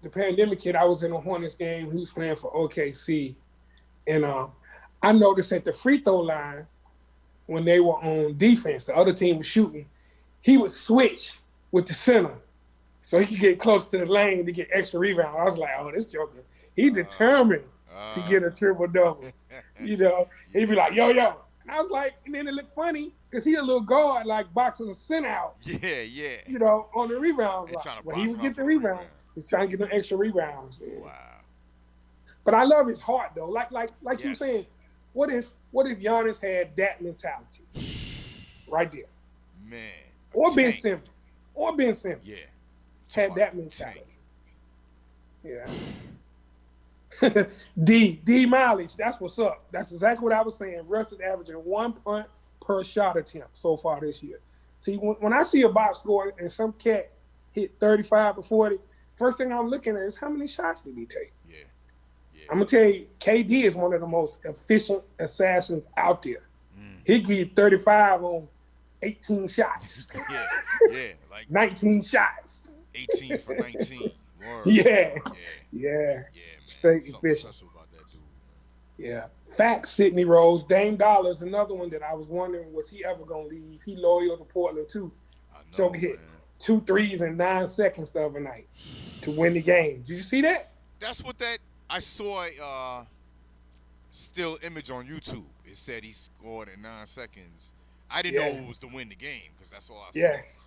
the pandemic hit, I was in a Hornets game. He was playing for OKC, and I noticed at the free throw line when they were on defense, the other team was shooting. He would switch with the center, so he could get close to the lane to get extra rebound. I was like, oh, this joker, he determined to get a triple double. You know, he'd be like, yo. And I was like, and then it looked funny because he a little guard, like boxing the center out. Yeah. You know, on the rebound. Like, he would get the rebound. He's trying to get them extra rebounds. Yeah. Wow. But I love his heart though. Like you Yes. saying, what if Giannis had that mentality right there? Man. Or Ben Tank. Simmons. Or Ben Simmons. Yeah. Had that Tank. mentality. Yeah. D mileage. That's what's up. That's exactly what I was saying. Russ is averaging 1 point per shot attempt so far this year. See, when I see a box score and some cat hit 35 or 40, first thing I'm looking at is how many shots did he take? Yeah. I'm going to tell you, KD is one of the most efficient assassins out there. He give 35 on 18 shots. Yeah. Like 19 shots. 18 for 19. Word. Yeah. Yeah, man. Straight Something efficient. special about that dude, man. Yeah. Facts, Sidney Rose. Dame Dollar is another one that I was wondering, was he ever going to leave? He loyal to Portland, too. I know, So he hit man. 2 threes in 9 seconds the other night to win the game. Did you see that? That's what I saw a still image on YouTube. It said he scored in 9 seconds. I didn't know it was to win the game because that's all I saw. Yes.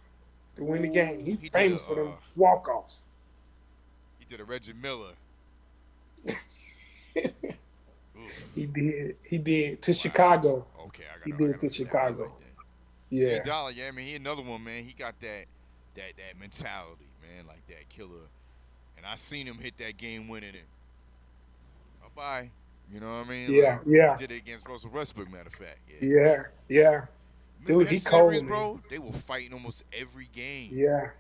To win the game. He's He famous did for them walk-offs. He did a Reggie Miller. He did to Chicago. Okay, He did to Chicago. Like Yeah. Hey, Dollar, yeah, I mean, he another one, man. He got that mentality, man, like that killer. And I seen him hit that game winning it. Bye-bye. You know what I mean? Yeah. He did it against Russell Westbrook, matter of fact. Yeah. Remember Dude, that he series, cold, bro? They were fighting almost every game. Yeah.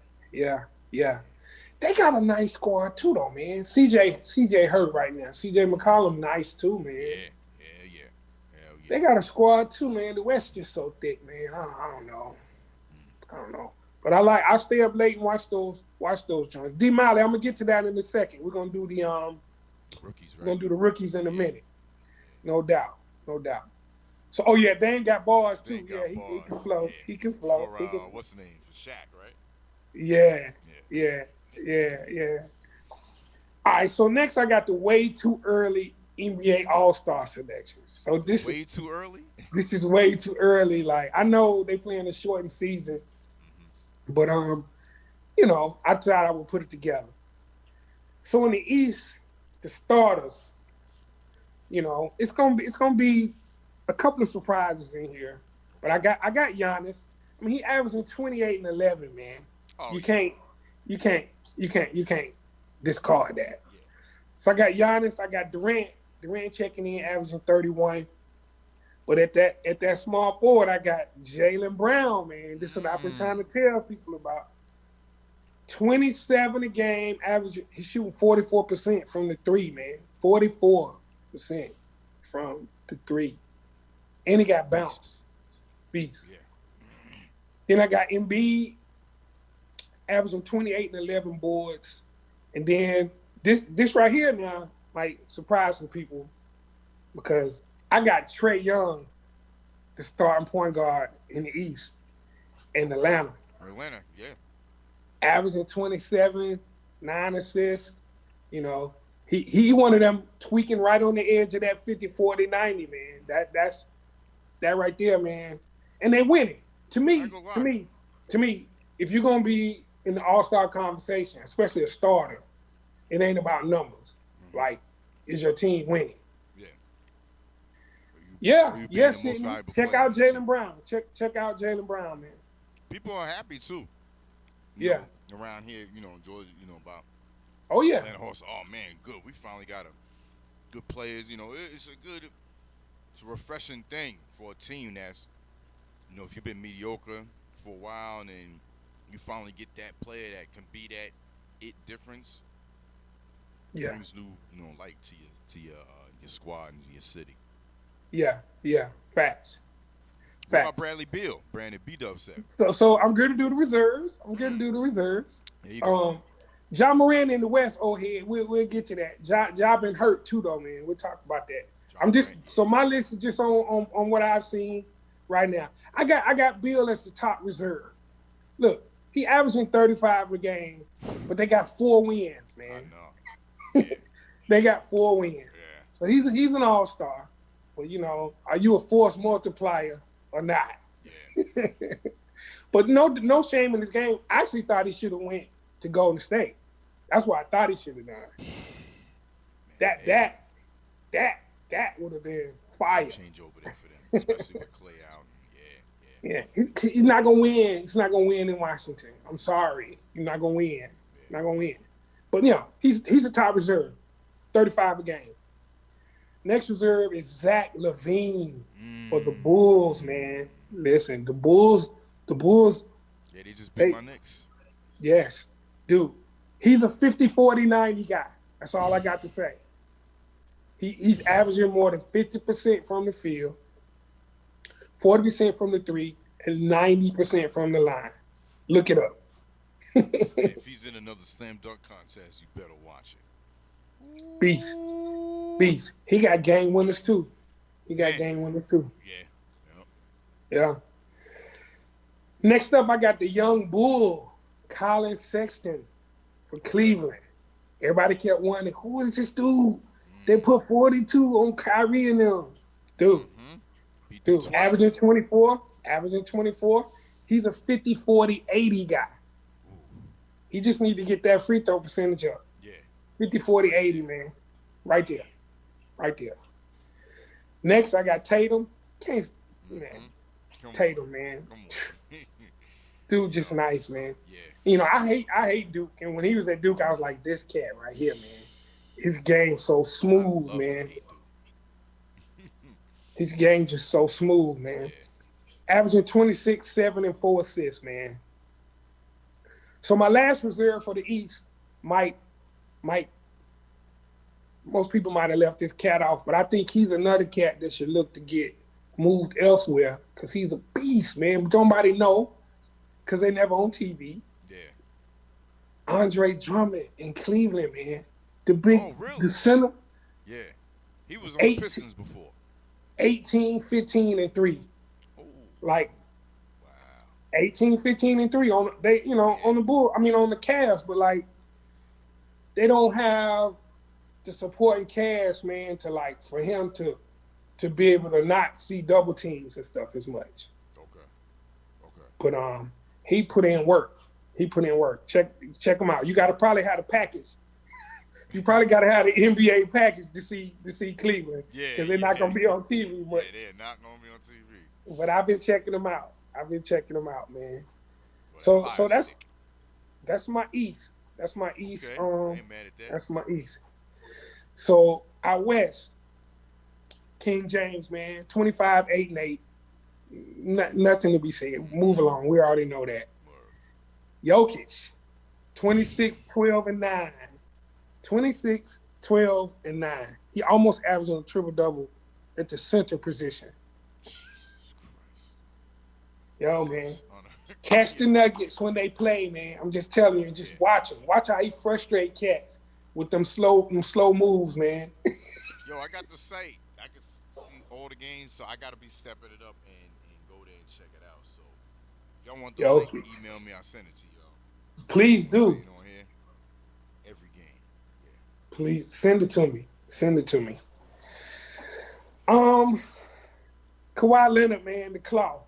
They got a nice squad too, though, man. CJ hurt right now. CJ McCollum nice too, man. Yeah. Hell yeah. They got a squad too, man. The West is so thick, man. I don't know. But I stay up late and watch those joints. D Miley, I'm gonna get to that in a second. We're gonna do the Rookies, right? We're gonna do the rookies in a minute. No doubt. So Dan got bars too. Dan got He can bars. flow. Yeah. He can flow. For, what's the name? For Shaq, right? Yeah. All right, so next I got the way too early NBA All-Star selections. So this Way too early? This is way too early. Like, I know they playing a shortened season, but I thought I would put it together. So in the East, the starters, it's gonna be a couple of surprises in here. But I got Giannis. I mean, he averaging 28 and 11, man. Oh, You can't discard that. Yeah. So I got Giannis, I got Durant. Durant checking in, averaging 31. But at that small forward, I got Jaylen Brown, man. This is what I've been trying to tell people about. 27 a game, average. He's shooting 44% from the three, man. 44% from the three. And he got bounce. Beast. Yeah. Then I got Embiid, averaging 28 and 11 boards. And then this right here now might surprise some people because I got Trae Young, the starting point guard in the East, in Atlanta. Yeah. Averaging 27, 9 assists. He one of them tweaking right on the edge of that 50, 40, 90, man. That's that right there, man. And they winning. To me, if you're gonna be in the All-Star conversation, especially a starter, it ain't about numbers. Mm-hmm. Like, is your team winning? Yes. Check out Jaylen Brown. Check out Jaylen Brown, man. People are happy too. Around here, Georgia, about. Oh yeah. And horse. Oh man, good. We finally got good players. It's a refreshing thing for a team that's, if you've been mediocre for a while and then you finally get that player that can be that difference. Yeah. Brings new, light to your squad and your city. Yeah. Facts. What about Bradley Beal? Brandon B-Dub said. So I'm going to do the reserves. There you go. Ja Morant in the West, we'll get to that. Ja been hurt too, though, man. We'll talk about that. So my list is just on what I've seen right now. I got Beal as the top reserve. Look, he averaging 35 a game, but they got 4 wins, man. I know. Yeah. They got 4 wins. Yeah. So he's an all-star. But, are you a force multiplier or not? Yeah. But no shame in this game. I actually thought he should have went to Golden State. That's what I thought he should have done. That would have been fire. Change over there for them, especially with Clay out. Yeah. He's not gonna win. He's not gonna win in Washington. I'm sorry. You're not gonna win. Not gonna win. But he's a top reserve, 35 a game. Next reserve is Zach LaVine for the Bulls, man. Listen, the Bulls. Yeah, they just beat my Knicks. Yes, dude. He's a 50, 40, 90 guy. That's all I got to say. He's averaging more than 50% from the field, 40% from the three, and 90% from the line. Look it up. If he's in another slam dunk contest, you better watch it. Beast. He got game winners too. Yeah. Next up, I got the young bull, Colin Sexton for Cleveland. Everybody kept wondering, who is this dude? They put 42 on Kyrie and them. Dude, averaging 24. He's a 50, 40, 80 guy. He just need to get that free throw percentage up. Yeah. 50, 40, 80, man. Right there. Next, I got Tatum. Tatum, man. Come on. Dude, just nice, man. Yeah. I hate Duke. And when he was at Duke, I was like, this cat right here, man. His game so smooth, man. His game just so smooth, man. Yeah. Averaging 26, 7, and 4 assists, man. So my last reserve for the East might most people might have left this cat off, but I think he's another cat that should look to get moved elsewhere because he's a beast, man. Nobody know because they never on TV. Yeah. Andre Drummond in Cleveland, man. The center. Yeah. He was on the Pistons before. 18, 15, and 3. Oh. Like, wow. 18, 15, and 3 on on the Bull. I mean, on the Cavs, but like, they don't have the supporting cast, man, for him to be able to not see double teams and stuff as much. Okay. But he put in work. Check him out. You got to probably have a package. You probably got to have the NBA package to see Cleveland. Yeah. Because they're not going to be on TV much. Yeah, they're not going to be on TV. But I've been checking them out. Man. So that's my East. That's my East. Okay. Ain't mad at that. That's my East. So out West, King James, man, 25, 8, and 8. Nothing to be said. Move along. We already know that. Jokic, 26, 12, and 9. 26, 12, and 9. He almost averaged on a triple-double at the center position. Yo, man. Catch the Nuggets when they play, man. I'm just telling you, just watch him. Watch how he frustrate cats with them slow moves, man. Yo, I got the site. I can see all the games, so I got to be stepping it up and go there and check it out. So if y'all want the link, email me. I'll send it to y'all. Please do. On here. Every game. Yeah. Please send it to me. Kawhi Leonard, man, the Claw.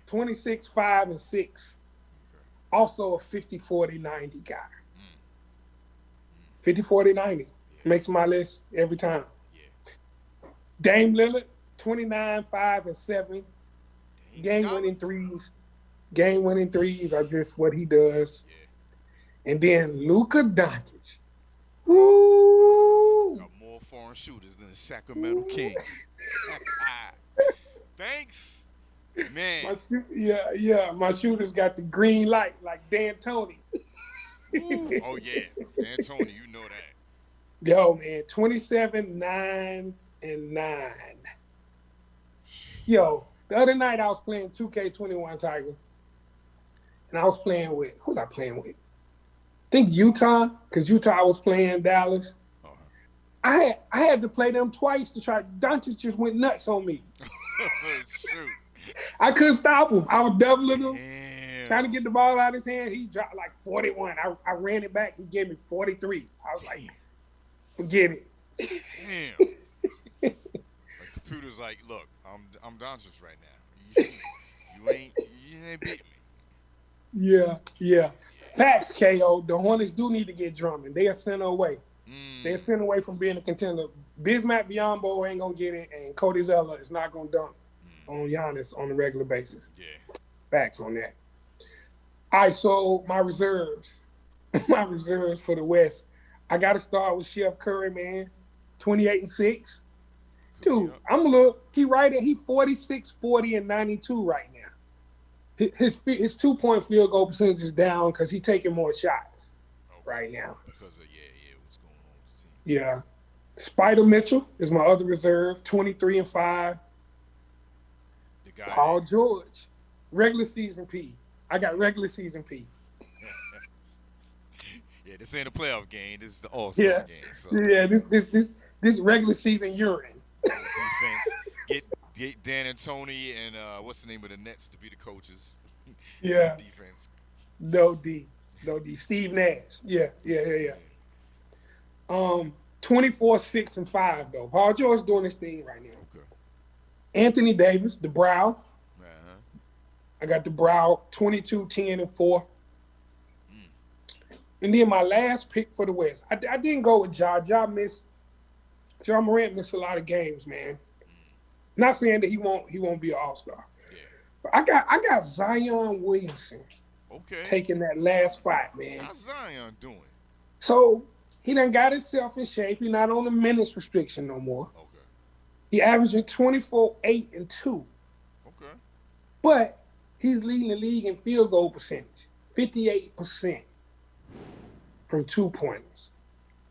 26, 5, and 6. Okay. Also a 50, 40, 90 guy. 50, 40, 90. Makes my list every time. Yeah. Dame Lillard, 29, 5, and 7. Game-winning threes are just what he does. Yeah. And then Luka Doncic. Woo! Got more foreign shooters than the Sacramento Kings. Thanks. Man. My shooter's got the green light like D'Antoni. Oh, yeah. D'Antoni, you know that. Yo, man, 27, 9, and 9. Yo, the other night I was playing 2K21 Tiger. And I was playing with, who was I playing with? I think Utah, because Utah was playing Dallas. I had to play them twice to try. Doncic just went nuts on me. Shoot. I couldn't stop him. I was doubling him, trying to get the ball out of his hand. He dropped like 41. I ran it back. He gave me 43. I was like, forget it. Damn. The computer's like, look, I'm Doncic right now. You ain't beating me. Yeah. Facts, KO. The Hornets do need to get Drummond. They are sent away. They're sent away from being a contender Bismack Biyombo ain't gonna get it, and Cody Zeller is not gonna dunk on Giannis on a regular basis. Yeah. Facts on that. All right, so my reserves. My reserves for the West. I got to start with Chef Curry, man. 28-6. Dude, I'm a little. He right at 46, 40, and 92 right now. His 2-point field goal percentage is down because he's taking more shots right now. Because of what's going on with the team. Yeah. Spider Mitchell is my other reserve, 23-5. The guy Paul George, regular season P. I got regular season P. Yeah, this ain't a playoff game. This is the All-Star game. So. Yeah, this regular season urine. Defense. Get Dan and Tony and what's the name of the Nets to be the coaches. Yeah. Defense. No D. Steve Nash. Yeah. 24, 6, and 5 though. Paul George doing this thing right now. Okay. Anthony Davis, the Brow. Uh-huh. I got the Brow 22, 10, and 4. And then my last pick for the West, I didn't go with Ja. Ja Morant missed a lot of games, man. Not saying that he won't be an All-Star. Yeah. But I got Zion Williamson. Okay. Taking that last spot, man. How's Zion doing? So he done got himself in shape. He's not on the minutes restriction no more. Okay. He averaging 24, 8, and 2. Okay. But he's leading the league in field goal percentage, 58%. From 2-pointers,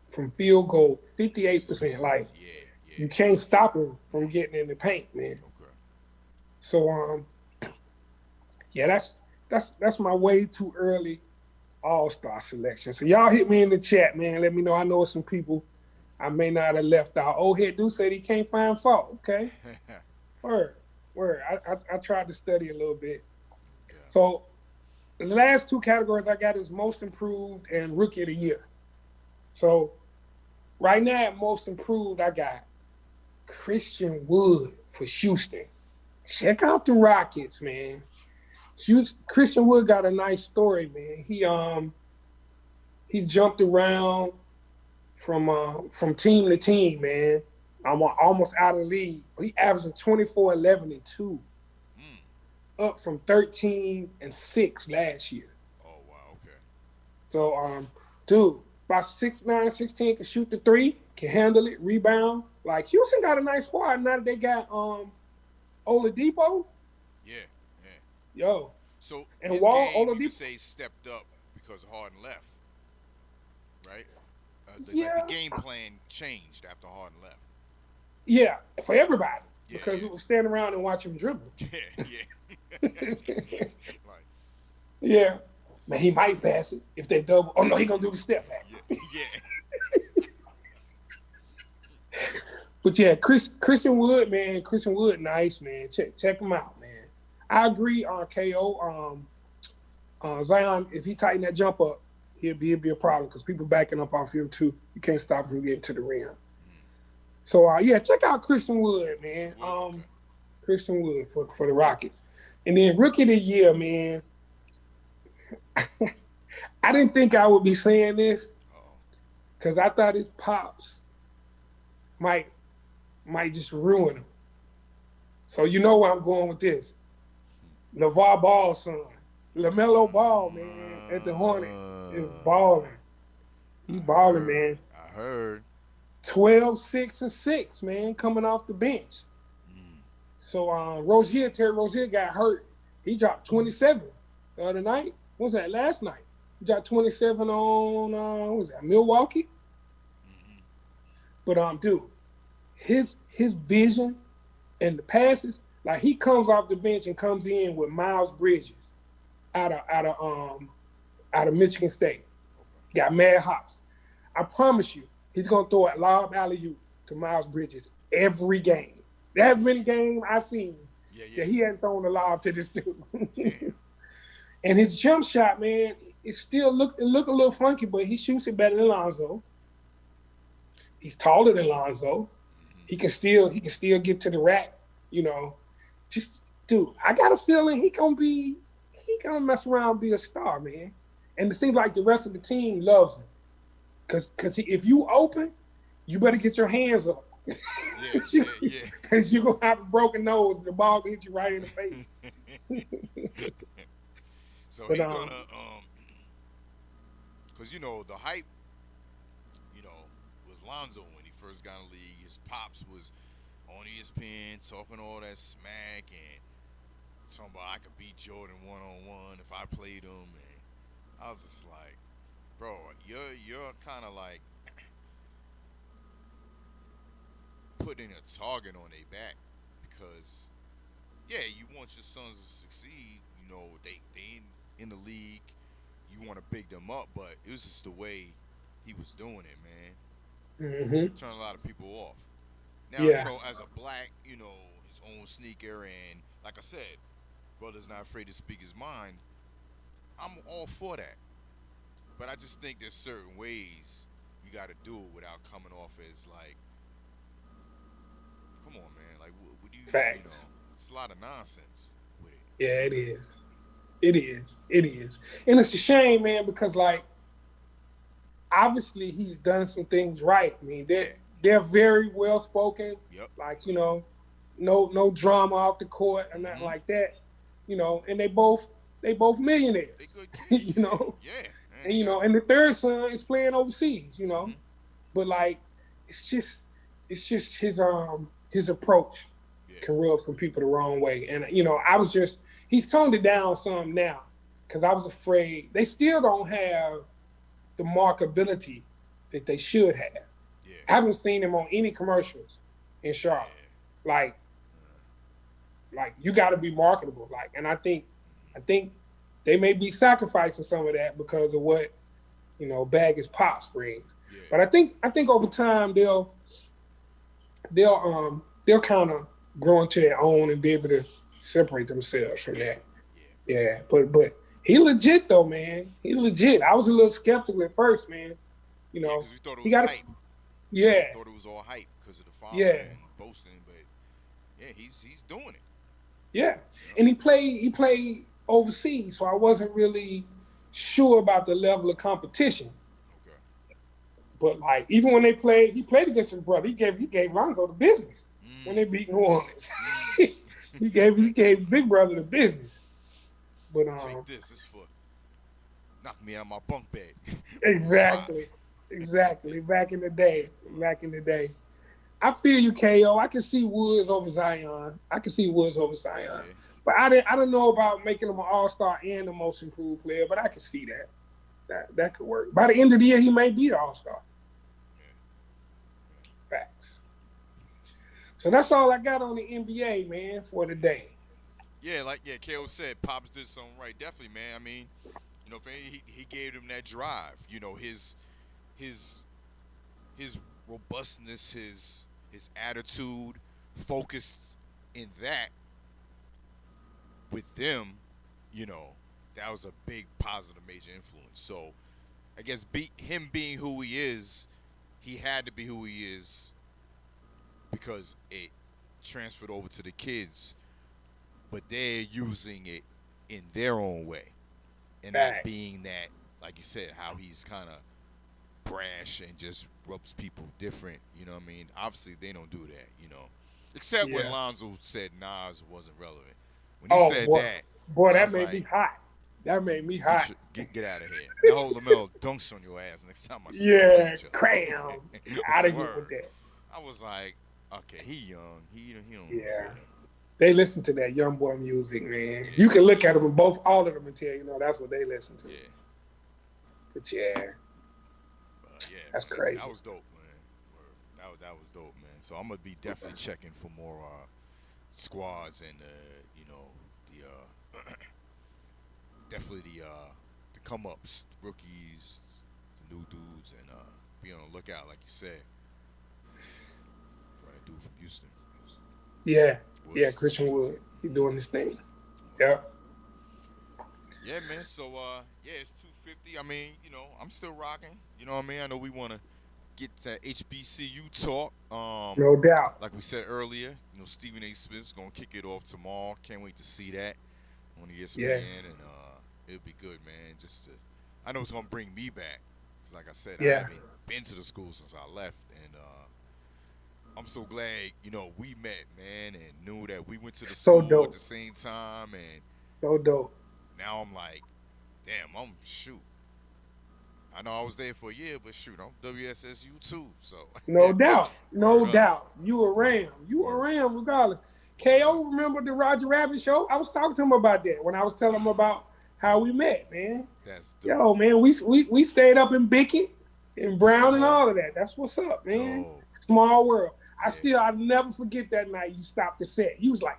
from field goal, 58%. Like, you can't stop him from getting in the paint, man. Okay. So, that's my way too early All-Star selection. So y'all hit me in the chat, man. Let me know. I know some people I may not have left out. Old head do said he can't find fault. Okay. Word. I tried to study a little bit. Yeah. So. The last two categories I got is most improved and rookie of the year. So right now at most improved, I got Christian Wood for Houston. Check out the Rockets, man. Christian Wood got a nice story, man. He jumped around from team to team, man. I'm almost out of the league. He averaging 24, 11, and 2. Up from 13 and 6 last year. Oh, wow, okay. So, dude, about 6'9", 16, can shoot the 3, can handle it, rebound. Like, Houston got a nice squad now that they got Oladipo. Yeah. Yo. So, and his Wall, game, Oladipo, you could say stepped up because Harden left, right? Yeah. The game plan changed after Harden left. Yeah, for everybody. Because we would stand around and watch him dribble. Yeah. Man, he might pass it if they double. Oh, no, he going to do the step back. Yeah. But, yeah, Christian Wood, man. Christian Wood, nice, man. Check him out, man. I agree on KO. Zion, if he tighten that jump up, he'll be a problem because people backing up off him, too. You can't stop him from getting to the rim. So, check out Christian Wood, man. Christian Wood for the Rockets. And then Rookie of the Year, man. I didn't think I would be saying this because I thought his pops might just ruin him. So you know where I'm going with this. LeVar Ball's son. LaMelo Ball, man, at the Hornets is balling. He's balling, man. I heard. 12, 6, and 6, man, coming off the bench. So Terry Rozier got hurt. He dropped 27 the other night. What was that, last night? He dropped 27 on, what was that, Milwaukee? But, dude, his vision and the passes, like he comes off the bench and comes in with Miles Bridges out of Michigan State. Got mad hops. I promise you, he's going to throw a lob alley-oop to Miles Bridges every game. There hasn't been a game I've seen that he hasn't thrown a lob to this dude. And his jump shot, man, it look a little funky, but he shoots it better than Lonzo. He's taller than Lonzo. He can still get to the rack, you know. Just, dude, I got a feeling he gonna mess around and be a star, man. And it seems like the rest of the team loves him. Because if you open, you better get your hands up Because you're going to have a broken nose and the ball will hit you right in the face. So he's going to, because, the hype, was Lonzo when he first got in the league. His pops was on ESPN talking all that smack and talking about I could beat Jordan one-on-one if I played him. And I was just like, bro, you're kind of like putting a target on their back because, you want your sons to succeed. They in the league. You want to big them up, but it was just the way he was doing it, man. Mm-hmm. Turn a lot of people off. Now, as a black, his own sneaker, and like I said, brother's not afraid to speak his mind. I'm all for that. But I just think there's certain ways you got to do it without coming off as like, come on, man. Like, what do you, Facts. It's a lot of nonsense with it. Yeah, it is. It is. And it's a shame, man, because, like, obviously he's done some things right. I mean, they're very well spoken. Yep. Like, no drama off the court or nothing like that. And they both millionaires. They good kids. Yeah. Man, and, and the third son is playing overseas, But like it's just his approach can rub some people the wrong way. And he's toned it down some now because I was afraid they still don't have the marketability that they should have. Yeah. I haven't seen him on any commercials in Charlotte. Yeah. Like you got to be marketable. And I think they may be sacrificing some of that because of what baggage Pops brings. Yeah. But I think over time they'll kind of grow into their own and be able to separate themselves from that. Yeah. But he legit though, man. He legit. I was a little skeptical at first, man. Because we thought it was hype. Yeah. We thought it was all hype because of the father and boasting, but he's doing it. Yeah. And he played overseas, so I wasn't really sure about the level of competition. Okay. But like even when he played against his brother. He gave Lonzo the business when they beat New Orleans. he gave Big Brother the business. But take this. This for knock me out of my bunk bed. Exactly. Back in the day. I feel you, KO. I can see Woods over Zion. Yeah. But I don't know about making him an all-star and the most improved player, but I can see that. That could work. By the end of the year, he may be the all-star. Yeah. Facts. So that's all I got on the NBA, man, for today. Yeah, KO said, Pops did something right. Definitely, man. I mean, he gave him that drive. His robustness, his attitude, focused in that with them, that was a big positive major influence. So I guess him being who he is, he had to be who he is because it transferred over to the kids, but they're using it in their own way. And not being that, like you said, how he's kind of brash and just rubs people different, you know what I mean? Obviously, they don't do that, Except when Lonzo said Nas wasn't relevant. When he said that. Boy, that made me hot. That made me hot. Get out of here. That whole LaMelo dunks on your ass next time I see you. Yeah, cram. Out of here with that. I was like, okay, he young. He don't know. They listen to that young boy music, man. Yeah. You can look at them all of them and tell that's what they listen to. Yeah. But that's crazy. That was dope, man. That was dope, man. So I'm gonna be definitely checking for more squads and definitely the come ups, rookies, the new dudes, and be on the lookout, like you said, for that dude from Houston. Yeah. Woods. Yeah, Christian Wood. He doing this thing. Yeah. Yeah, man. So, it's 250. I mean, I'm still rocking. You know what I mean? I know we want to get that HBCU talk. No doubt. Like we said earlier, Stephen A. Smith's going to kick it off tomorrow. Can't wait to see that on ESPN. Yes. And it'll be good, man. I know it's going to bring me back. 'Cause like I said, I haven't been to the school since I left. And I'm so glad, we met, man, and knew that we went to the So school at dope. the same time, and So dope. now I'm like, damn, shoot. I know I was there for a year, but shoot, I'm WSSU too, so No doubt. No word up, doubt. You a Ram. You a word, Ram regardless. word up. KO, remember the Roger Rabbit show? I was talking to him about that when I was telling him about how Dope. we met, man. That's dope. Yo, man, we stayed up in Bickett and Come Brown and on, all of that. That's what's up, man. dope. Small world. Yeah. I'll never forget that night you stopped the set. You was like,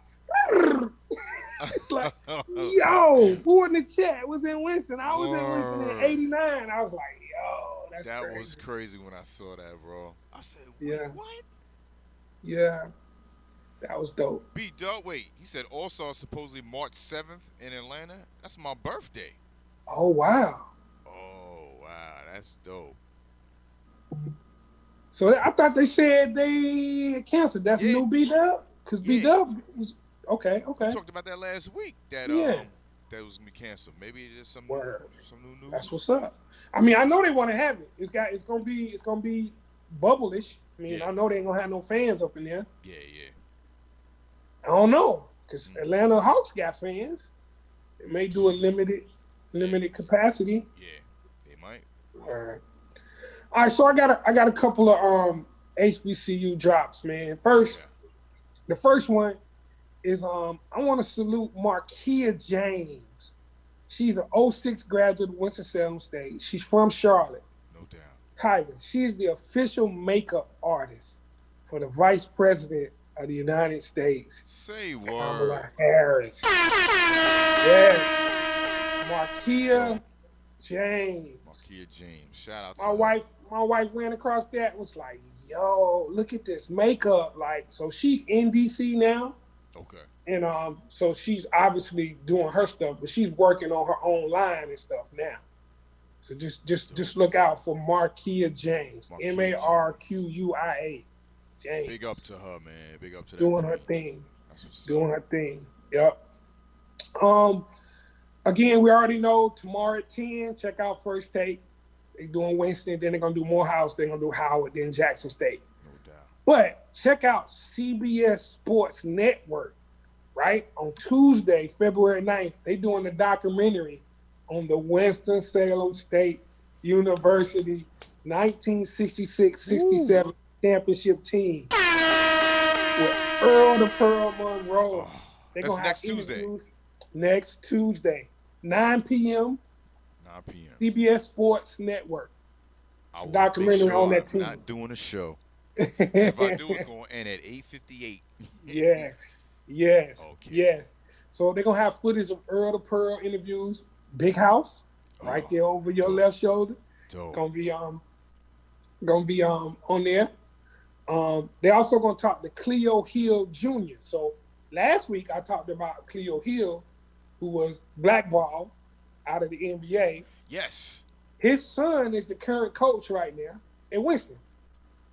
it's like, yo, who in the chat was in Winston? I was in Winston in Word. '89. I was like, yo, that's That crazy. was crazy when I saw that, bro. I said, Yeah. what? Yeah, that was dope. B-Dub, wait, he said All-Star supposedly March 7th in Atlanta? That's my birthday. Oh, wow. Oh, wow, that's dope. So I thought they said they canceled. That's Yeah. new B-Dub? Because Yeah. B-Dub was, okay. We talked about that last week, that Yeah. that was gonna be canceled. Maybe there's some Word. new news. That's what's up. I mean, I know they want to have it. It's gonna be bubble-ish. I mean, Yeah. I know they ain't gonna have no fans up in there. Yeah. I don't know, because Mhm. Atlanta Hawks got fans. They may do a limited capacity. Yeah, they might. All right, so I got a couple of HBCU drops, man. First, Yeah. the first one is I want to salute Markia James. She's an '06 graduate of Winston-Salem State. She's from Charlotte. No doubt. Tiger. She is the official makeup artist for the Vice President of the United States, Say word. Kamala Harris. Yes, Markia James. Markia James. Shout out to My her. wife ran across that and was like, yo, look at this makeup. Like, so she's in DC now. Okay. And so she's obviously doing her stuff, but she's working on her own line and stuff now. So just look out for Markia James. Markia Marquia James. Big up to her, man. Big up to that. Doing her queen. thing. That's what's Doing up. her thing. Yep. Again, we already know tomorrow at 10, check out First Take. They're doing Winston, then they're gonna do Morehouse, they're gonna do Howard, then Jackson State. No doubt. But check out CBS Sports Network, right? On Tuesday, February 9th, they doing a documentary on the Winston-Salem State University 1966-67 championship team with Earl the Pearl Monroe. They're That's gonna next have Tuesday. interviews next Tuesday, 9 p.m. 9 p.m. CBS Sports Network. I will documentary make sure on that I'm team. not doing a show. If I do, it's going to end at 8:58. Yes. Okay. Yes. So they're gonna have footage of Earl the Pearl interviews, Big House, right there over your dope. left shoulder. Dope. Gonna be on there. They also gonna talk to Cleo Hill Jr. So last week I talked about Cleo Hill, who was blackballed out of the NBA. Yes. His son is the current coach right now in Winston,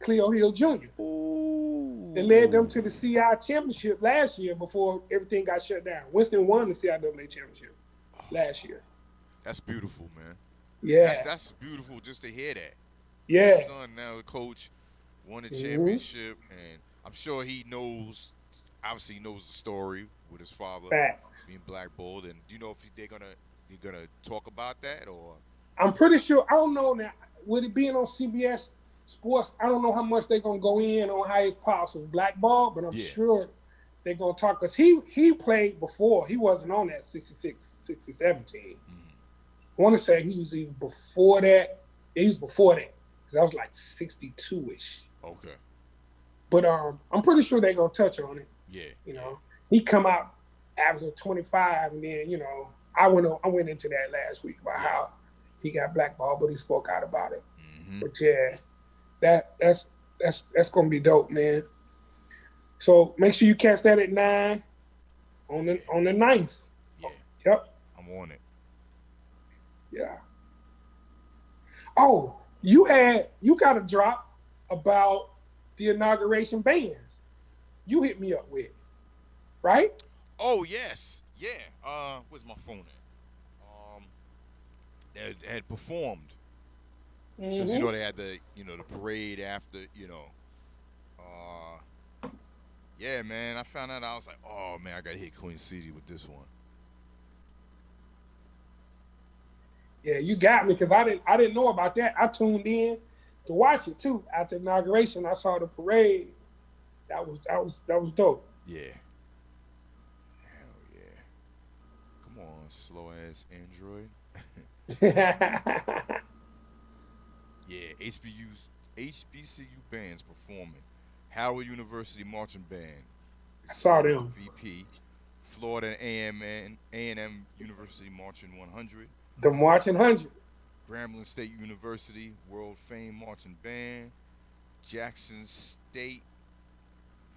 Cleo Hill Jr. Ooh. They led them to the CI championship last year before everything got shut down. Winston won the CIAA championship last year. That's beautiful, man. Yeah. That's beautiful just to hear that. Yeah. His son now the coach, won the Mhm. championship, and I'm sure he knows. Obviously, he knows the story with his father Facts. being blackballed. And do you know if they're gonna talk about that or? I'm pretty sure, I don't know now, with it being on CBS Sports, I don't know how much they're going to go in on how his pops was blackballed, but I'm sure they're going to talk, because he played before. He wasn't on that 66-67 team. I want to say he was even before that. He was before that, because I was like 62-ish. Okay. But I'm pretty sure they're going to touch on it. Yeah. You know, he come out averaging 25, and then, you know, I went into that last week about how he got blackballed, but he spoke out about it. Mm-hmm. But yeah, that's gonna be dope, man. So make sure you catch that at 9 on the 9th. Yeah. Yep. I'm on it. Yeah. Oh, you got a drop about the inauguration bands. You hit me up with, right? Oh yes, yeah. Where's my phone at? They had performed because Mhm. they had the the parade after Yeah, man. I found out. I was like, oh man, I gotta hit Queen City with this one. Yeah, you got me because I didn't know about that. I tuned in to watch it too. After inauguration, I saw the parade. That was dope. Yeah. Hell yeah. Come on, slow ass Android. I Yeah, HBCU bands performing. Howard University Marching Band, saw them. VP. Florida A&M University Marching 100. The Marching 100. Grambling State University World Fame Marching Band. Jackson State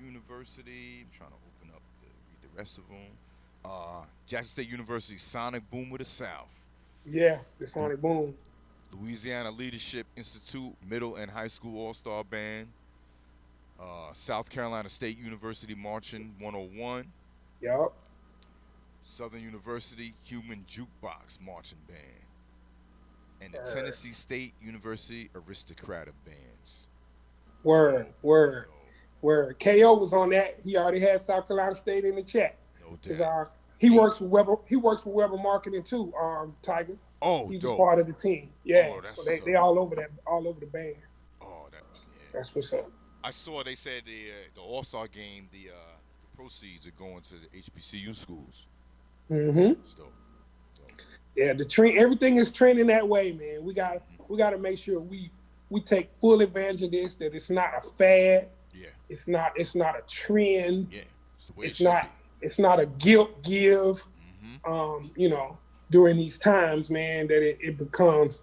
University. I'm trying to open up read the rest of them. Jackson State University Sonic Boom of the South. Yeah, the Sonic Boom. Louisiana Leadership Institute Middle and High School All-Star Band. South Carolina State University Marching 101. Yup. Southern University Human Jukebox Marching Band. And the Tennessee State University Aristocratic Bands. Word. Oh, KO was on that. He already had South Carolina State in the chat. no 'Cause, doubt. he works with Weber. He works with Weber Marketing too. Tiger. Oh, He's dope. a part of the team. Yeah. Oh, that's so what's they up. all over that. All over the bands. Oh, yeah. That's what's up. I saw they said the All-Star game, the proceeds are going to the HBCU schools. Mm-hmm. It's dope. Yeah, the trend. Everything is trending that way, man. We got to make sure we take full advantage of this. That it's not a fad. Yeah. It's not a trend. Yeah. It's the way It's it should not. be. It's not a guilt give. Mm-hmm. During these times, man, that it becomes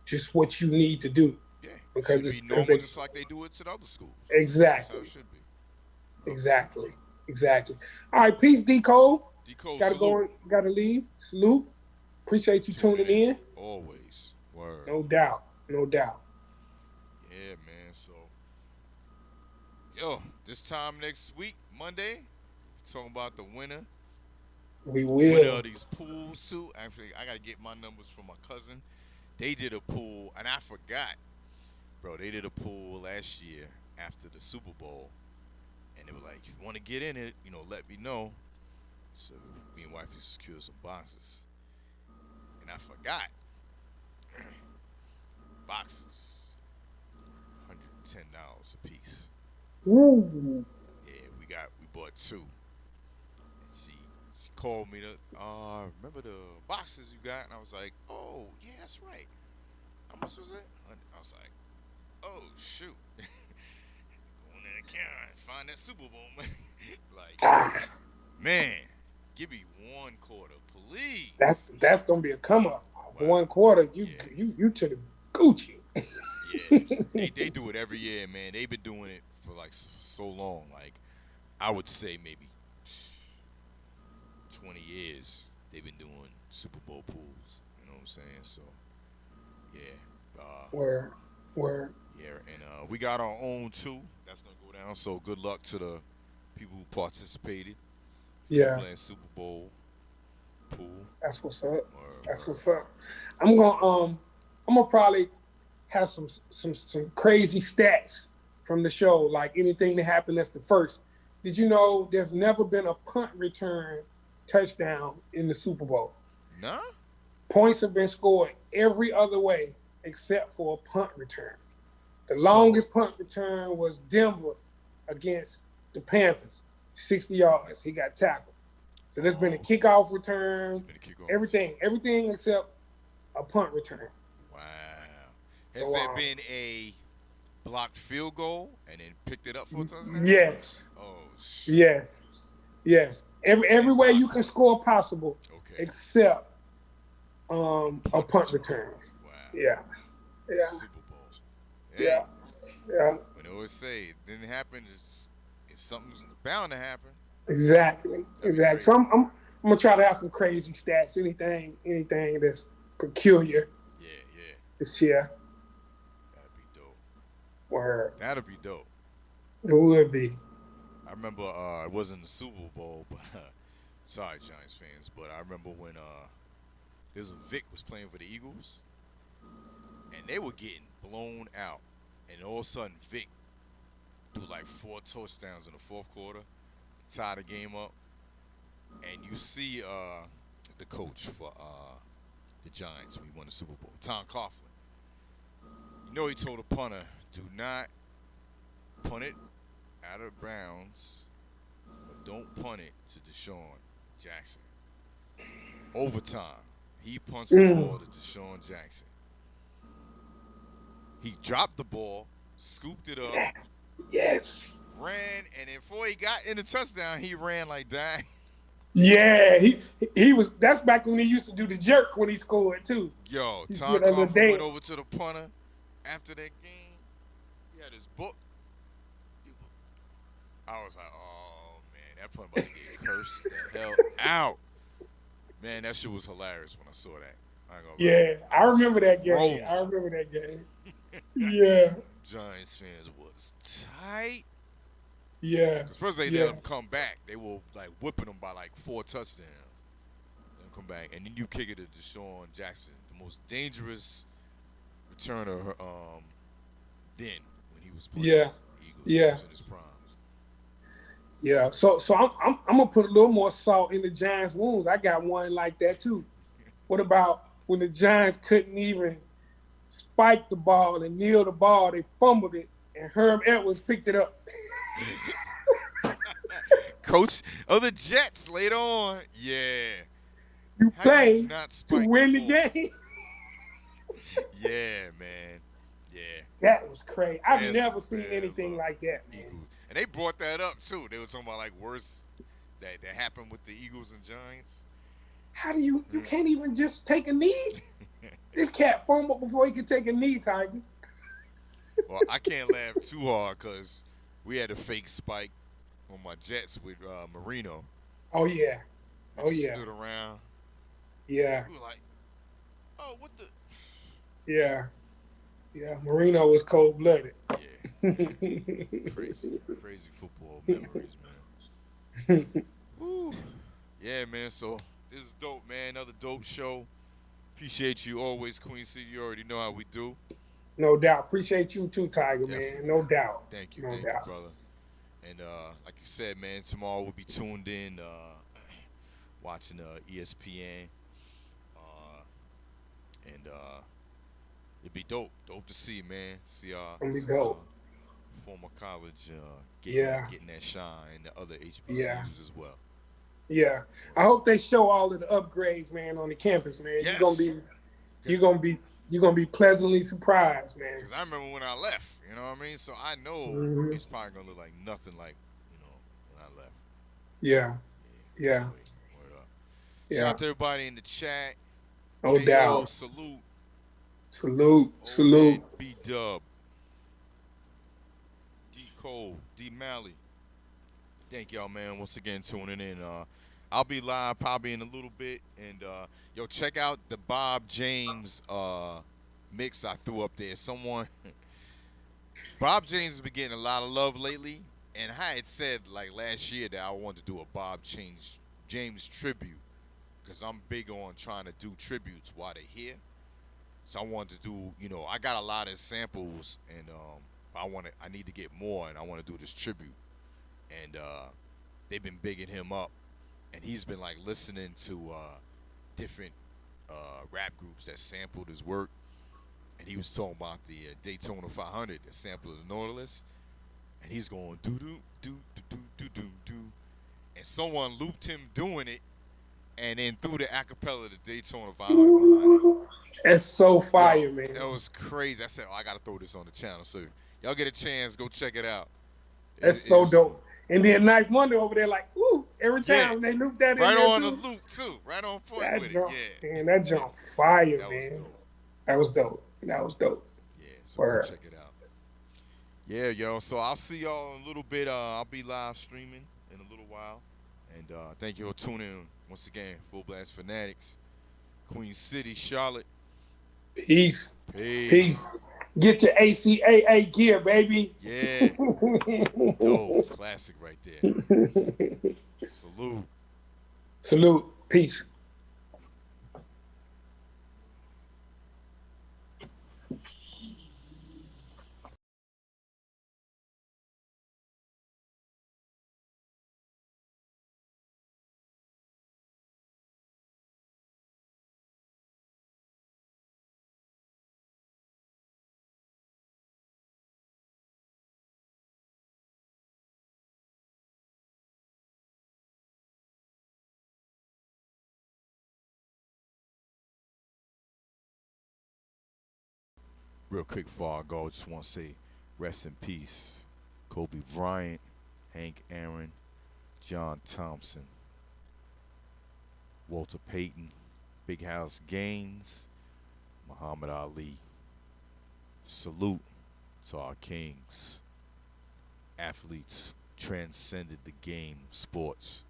just what you need to do. Yeah. Because it should be normal, just like they do it to the other schools. Exactly. That's how it should be. Exactly. All right, peace, D Cole. D-Code, Gotta salute. go. Gotta leave. Salute. Appreciate you tuning in. Always. Word. No doubt. Yeah, man. So, this time next week, Monday, talking about the winner. We Winner will. of these pools too. Actually, I gotta get my numbers from my cousin. They did a pool, and I forgot, bro. They did a pool last year after the Super Bowl, and they were like, "If you want to get in it, let me know." So me and wife secured some boxes, and I forgot. Boxes, $110 a piece. Ooh. Yeah, we bought two. And she called me to remember the boxes you got, and I was like, oh yeah, that's right. How much was it? I was like, oh shoot. Going in the counter and find that Super Bowl money. Like, man, give me 1 quarter, please. That's gonna be a come up. Wow. 1 quarter. You to the Gucci. Yeah, they do it every year, man. They've been doing it for like so long. Like, I would say maybe 20 years they've been doing Super Bowl pools. You know what I'm saying? So, yeah. Word. Yeah, and we got our own too. That's gonna go down. So good luck to the people who participated. Yeah. Fullblast Super Bowl pool. That's what's up. Word. What's up. I'm gonna probably have some crazy stats from the show, like anything that happened that's the first. Did you know there's never been a punt return touchdown in the Super Bowl? Nah? Points have been scored every other way except for a punt return. The longest punt return was Denver against the Panthers, 60 yards. He got tackled. So there's been a kickoff return, everything except a punt return. Wow. Has there been a blocked field goal and then picked it up for a touchdown? Yes. Oh, shit. Yes. Every way you can score possible, Okay. except a punt return. Wow. Yeah. Super Bowl. Hey, Yeah. when they always say it didn't happen, it's something's bound to happen. Exactly. Crazy. So I'm gonna try to have some crazy stats. Anything that's peculiar Yeah. this year. That'd be dope. Word. That'd be dope. It would be. I remember it wasn't the Super Bowl, but sorry, Giants fans, but I remember when Vic was playing for the Eagles, and they were getting blown out, and all of a sudden Vic threw like 4 touchdowns in the fourth quarter, tie the game up, and you see the coach for the Giants when he won the Super Bowl, Tom Coughlin. You know he told the punter, do not punt it out of bounds, but don't punt it to Deshaun Jackson. Overtime, he punts the ball to Deshaun Jackson. He dropped the ball, scooped it up, Yes. ran, and before he got in the touchdown, he ran like that. Yeah, he was. That's back when he used to do the jerk when he scored too. Yo, Tom Coughlin went over to the punter after that game. He had his book. I was like, oh man, that punter about to get cursed the hell out. Man, that shit was hilarious when I saw that. I ain't gonna lie. I remember that game. I remember that game. Yeah. Giants fans was tight. Yeah. First they let them come back. They were like whipping them by like 4 touchdowns. Then come back, and then you kick it to Deshaun Jackson, the most dangerous returner. Then when he was playing the Eagles, he was in his prime. Yeah. So I'm gonna put a little more salt in the Giants' wounds. I got one like that too. What about when the Giants couldn't even spike the ball and kneel the ball? They fumbled it, and Herm Edwards picked it up. Coach of the Jets later on. Yeah. You play to win the game. Yeah, man. Yeah. That was crazy. I've never seen anything like that. Eagles. And they brought that up too. They were talking about like worse that happened with the Eagles and Giants. How do you can't even just take a knee? This cat fumbled before he could take a knee, Tiger. Well, I can't laugh too hard because we had a fake spike on my Jets with Marino. Oh yeah. Oh yeah. Stood around. Yeah. We were like, oh, what the? Yeah. Yeah. Marino was cold-blooded. Yeah. Crazy football memories, man. Woo. Yeah, man. So this is dope, man. Another dope show. Appreciate you always, Queen City. You already know how we do. No doubt. Appreciate you too, Tiger, Definitely. Man. No doubt. Thank you. No Thank doubt. you, brother. And like you said, man, tomorrow we'll be tuned in, watching ESPN. And it'd be dope. Dope to see, man. See our former college getting that shine, and the other HBCUs as well. Yeah. I hope they show all of the upgrades, man, on the campus, man. Yes. You're gonna be pleasantly surprised, man. Because I remember when I left, you know what I mean? So I know it's probably gonna look like nothing like, when I left. Yeah. Word up. Shout out to everybody in the chat. No doubt. Salute. B-Dub. D. Cole. D. Malley. Thank y'all, man, once again tuning in. I'll be live probably in a little bit. And, yo, check out the Bob James mix I threw up there. Bob James has been getting a lot of love lately. And I had said, like, last year that I wanted to do a Bob James tribute. Because I'm big on trying to do tributes while they're here. So I wanted to do, I got a lot of samples, and I need to get more, and I want to do this tribute. And they've been bigging him up, and he's been like listening to different rap groups that sampled his work. And he was talking about the Daytona 500, the sample of the Nautilus, and he's going do do do do do do do, and someone looped him doing it. And then threw the acapella of the Daytona 500 behind it. That's so fire, man. That was crazy. I said, I got to throw this on the channel. So y'all get a chance, go check it out. That's so dope. And then Knife Wonder over there like, ooh, every time they loop that in right there on too. the loop, too. Right on point with it. Yeah. Man, that jump fire, that man. That was dope. That was dope. Yeah, so go check it out. Yeah, yo. So I'll see y'all in a little bit. I'll be live streaming in a little while. And thank you for tuning in. Once again, Fullblast Fanatics, Queen City, Charlotte. Peace. Get your ACAA gear, baby. Yeah. Dope. Classic right there. Salute. Peace. Real quick before I go, just want to say rest in peace. Kobe Bryant, Hank Aaron, John Thompson, Walter Payton, Big House Gaines, Muhammad Ali. Salute to our kings, athletes transcended the game of sports.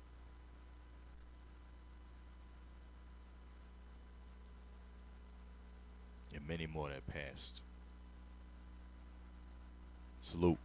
And many more that passed. Salute.